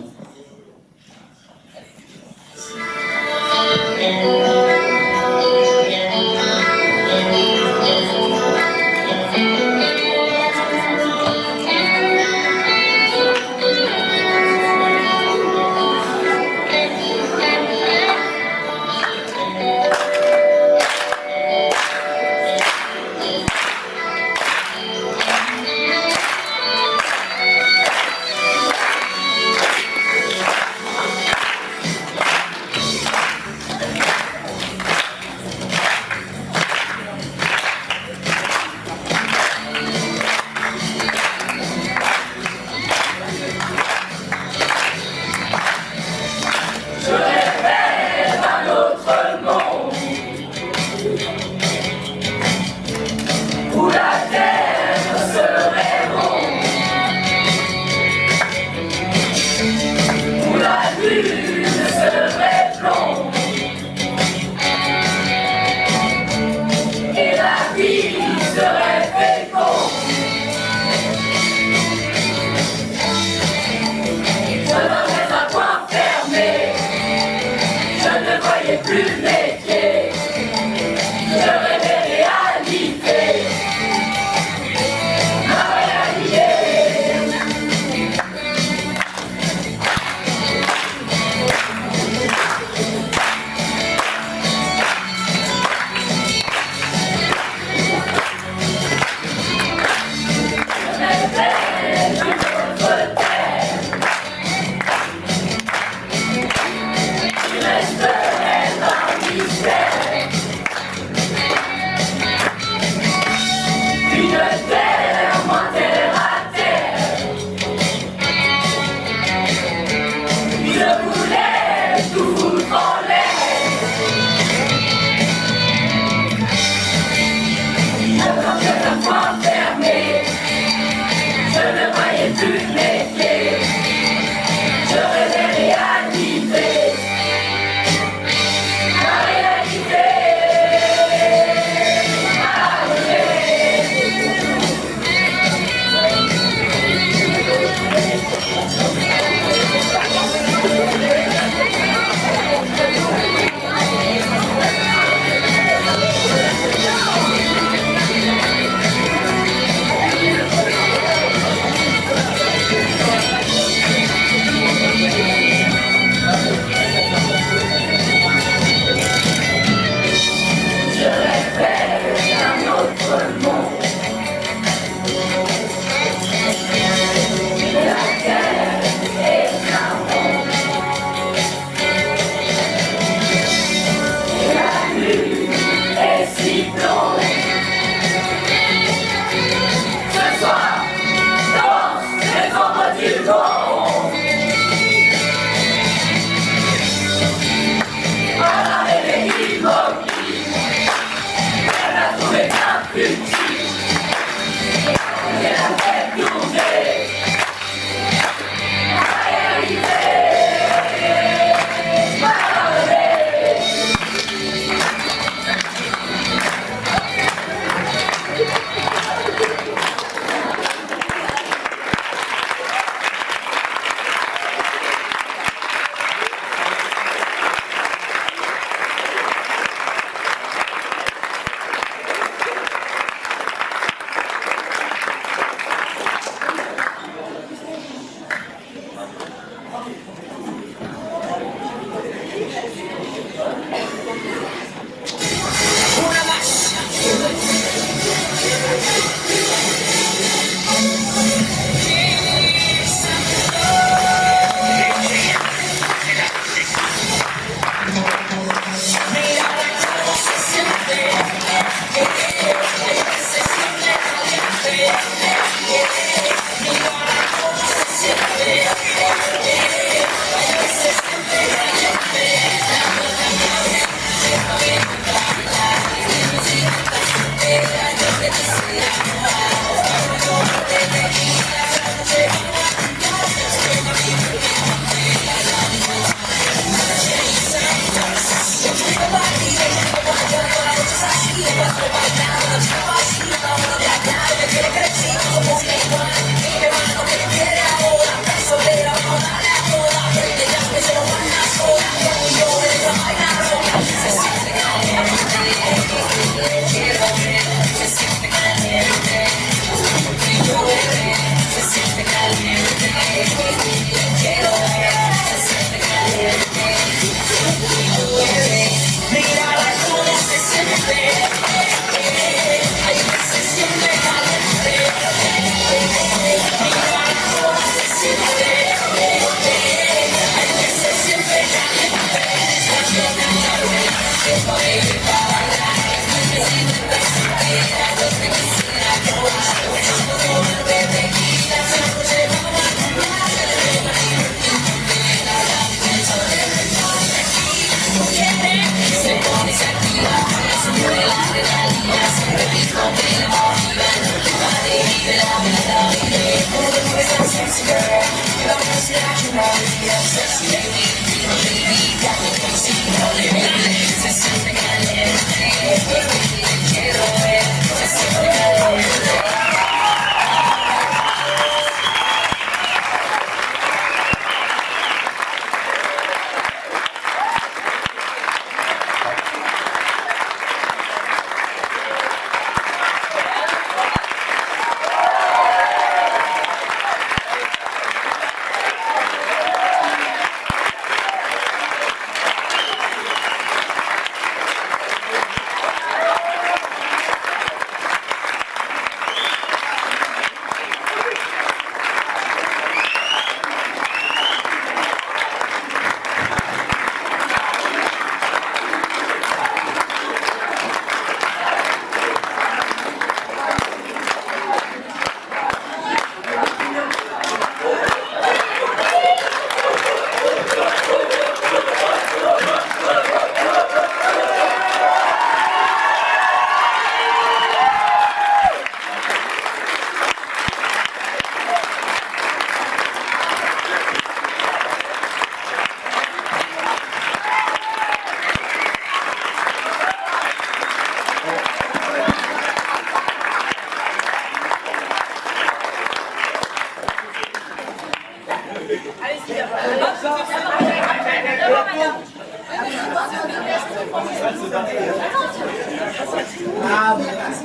Resterai ma mystère.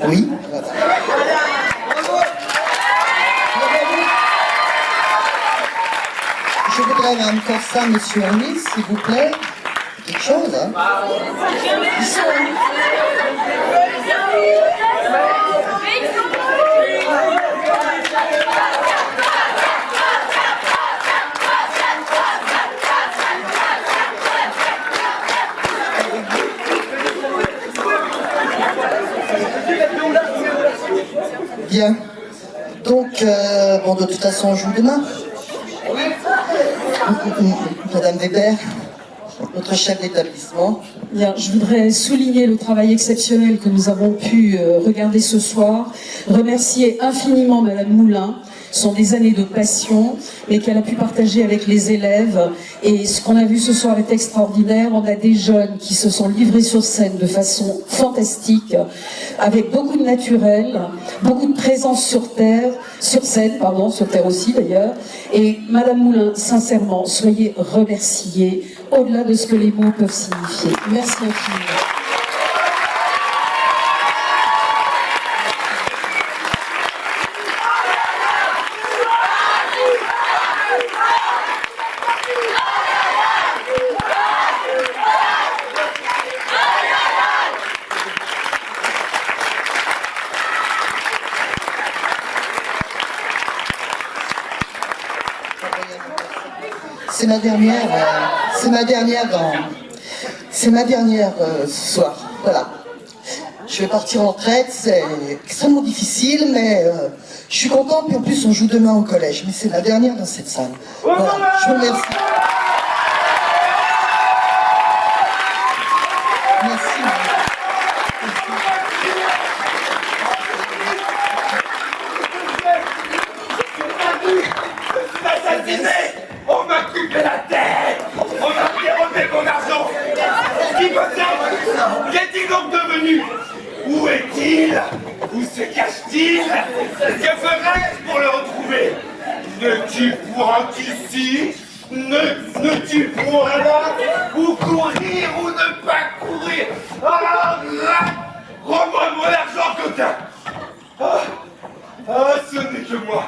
Oui. Je voudrais encore ça, monsieur Hermès, s'il vous plaît. Quelque chose, hein? Ils sont bien. Donc, bon, de toute façon, on joue demain. Madame Weber, notre chef d'établissement. Bien, je voudrais souligner le travail exceptionnel que nous avons pu regarder ce soir, remercier infiniment Madame Moulin. Ce sont des années de passion, mais qu'elle a pu partager avec les élèves. Et ce qu'on a vu ce soir est extraordinaire. On a des jeunes qui se sont livrés sur scène de façon fantastique, avec beaucoup de naturel, beaucoup de présence sur terre, sur scène, pardon, sur terre aussi d'ailleurs. Et Madame Moulin, sincèrement, soyez remerciée, au-delà de ce que les mots peuvent signifier. Merci infiniment. C'est ma dernière ce soir. Voilà. Je vais partir en retraite, c'est extrêmement difficile, mais je suis contente. Puis en plus, on joue demain au collège, mais c'est la dernière dans cette salle. Voilà. Je vous remercie. Merci. On m'a coupé la tête! On m'a dérobé mon argent! Qui peut-être? Qu'est-il donc devenu? Où est-il? Où se cache-t-il? Que ferais-je pour le retrouver? Ne tu point ici? Ne tu point là? Ou courir ou ne pas courir? Ah, rends-moi mon argent, coquin! Ah, ce n'est que moi!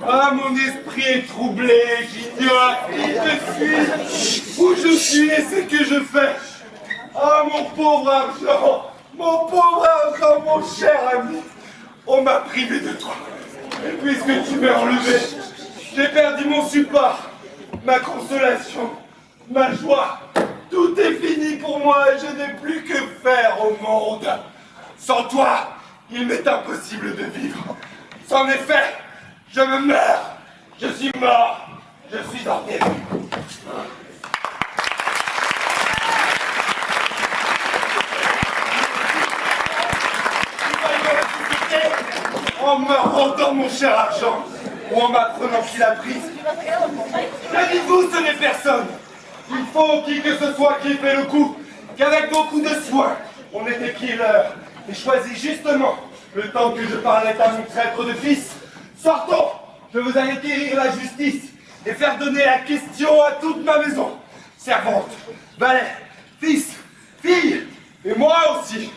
Ah, mon esprit est troublé, j'ignore qui je suis, où je suis et ce que je fais. Ah, mon pauvre argent, mon cher ami, on m'a privé de toi. Et puisque tu m'as enlevé, j'ai perdu mon support, ma consolation, ma joie. Tout est fini pour moi, je n'ai plus que faire au monde. Sans toi, il m'est impossible de vivre. Sans effet, je me meurs. Je suis mort. Je suis enterré. En me rendant mon cher argent, ou en m'apprenant qu'il a prise. Que dites-vous, ce n'est personne. Il faut qui que ce soit qui fait le coup, qu'avec beaucoup de soin, on ait épié l'heure et choisi justement le temps que je parlais à mon traître de fils. Sortons, je veux aller quérir la justice et faire donner la question à toute ma maison. Servante, valet, fils, fille, et moi aussi.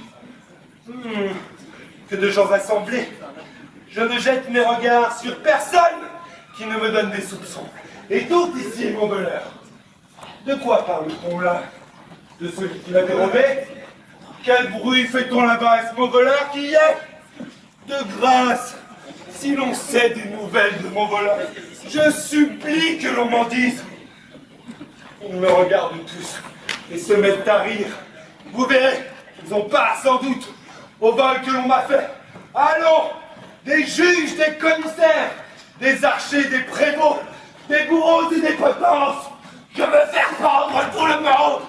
Que de gens assemblés. Je ne jette mes regards sur personne qui ne me donne des soupçons. Et tout ici est mon voleur. De quoi parle-t-on là? De celui qui m'a dérobé? Quel bruit fait-on là-bas à ce mon voleur qui y est? De grâce, si l'on sait des nouvelles de mon voleur, je supplie que l'on m'en dise. Ils me regardent tous et se mettent à rire. Vous verrez, ils ont part sans doute au vol que l'on m'a fait. Allons, des juges, des commissaires, des archers, des prévôts, des bourreaux et des potences, je veux faire prendre tout le monde.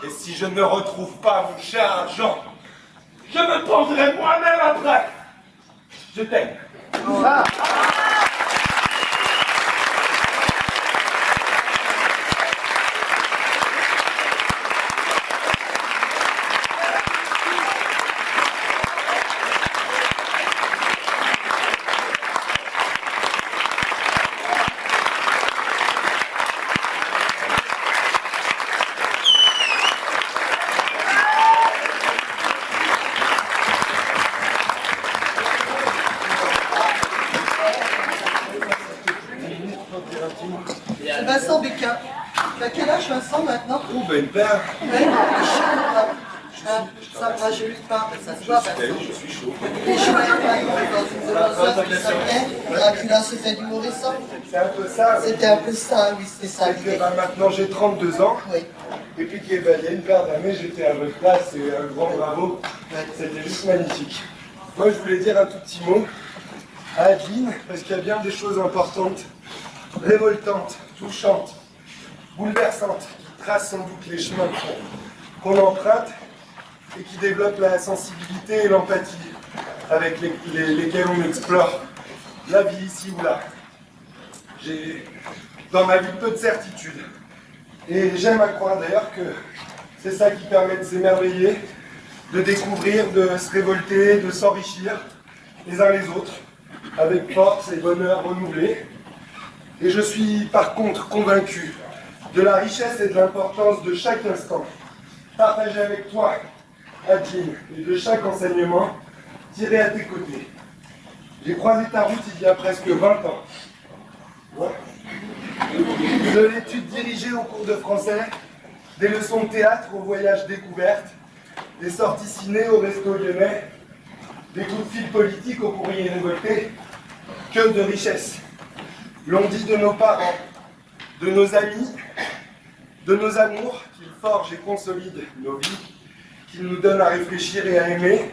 Et si je ne retrouve pas mon cher argent, je me pendrai moi-même après. Je t'aime. C'est Vincent Béquin. T'as quel âge, Vincent, maintenant? Oh, ben, père. Ouais, ça me rajeunit pas, ça se voit, Vincent. Je suis chaud. Les chouettes, dans une philosophe qui s'appelait Dracula se fait du mauvais sang. C'est un peu ça. C'était un peu ça, oui, c'était ça C'est que l'idée. maintenant j'ai 32 ans. Oui. Et puis qu'il y a une paire d'années, j'étais à votre place et un grand bravo. C'était juste magnifique. Moi, je voulais dire un tout petit mot à Adeline, parce qu'il y a bien des choses importantes, révoltantes, touchantes, bouleversantes, qui tracent sans doute les chemins qu'on emprunte et qui développent la sensibilité et l'empathie avec lesquels on explore la vie ici ou là. J'ai dans ma vie peu de certitudes. Et j'aime à croire d'ailleurs que c'est ça qui permet de s'émerveiller, de découvrir, de se révolter, de s'enrichir les uns les autres, avec force et bonheur renouvelés. Et je suis par contre convaincu de la richesse et de l'importance de chaque instant partagé avec toi, Adeline, et de chaque enseignement tiré à tes côtés. J'ai croisé ta route il y a presque 20 ans. Ouais. De l'étude dirigée au cours de français, des leçons de théâtre au voyage découverte, des sorties ciné au resto lyonnais, des coups de fil politiques au courrier révolté, que de richesse. L'on dit de nos parents, de nos amis, de nos amours, qu'ils forgent et consolident nos vies, qu'ils nous donnent à réfléchir et à aimer.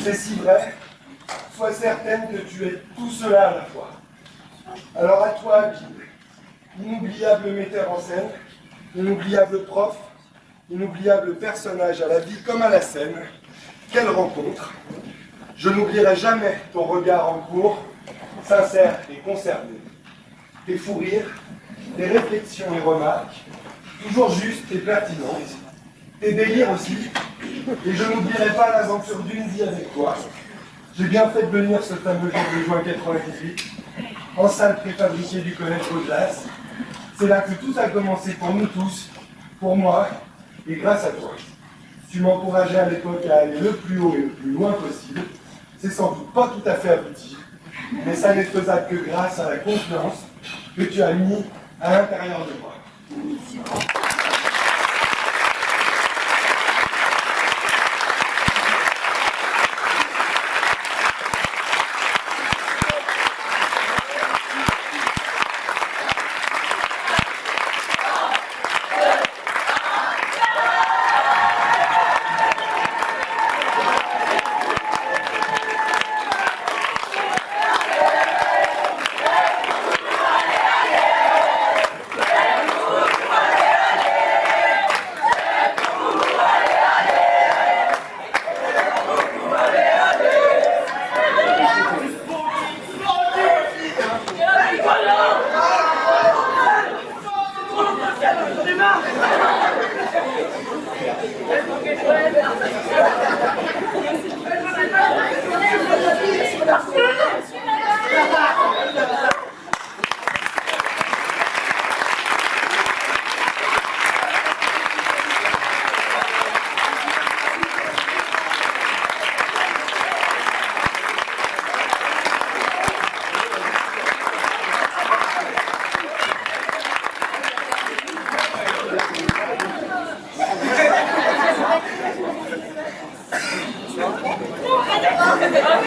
C'est si vrai, sois certaine que tu es tout cela à la fois. Alors à toi, Adeline, inoubliable metteur en scène, inoubliable prof, inoubliable personnage à la vie comme à la scène, quelle rencontre! Je n'oublierai jamais ton regard en cours, sincère et concerné. Tes fous rires, tes réflexions et remarques, toujours justes et pertinentes, tes délires aussi, et je n'oublierai pas l'aventure d'une vie avec toi. J'ai bien fait de venir ce fameux jour de juin 98, en salle préfabriquée du collège Aude-Glace. C'est là que tout a commencé pour nous tous, pour moi, et grâce à toi. Tu m'encourageais à l'époque à aller le plus haut et le plus loin possible. C'est sans doute pas tout à fait abouti, mais ça n'est faisable que grâce à la confiance que tu as mis à l'intérieur de moi. Ah,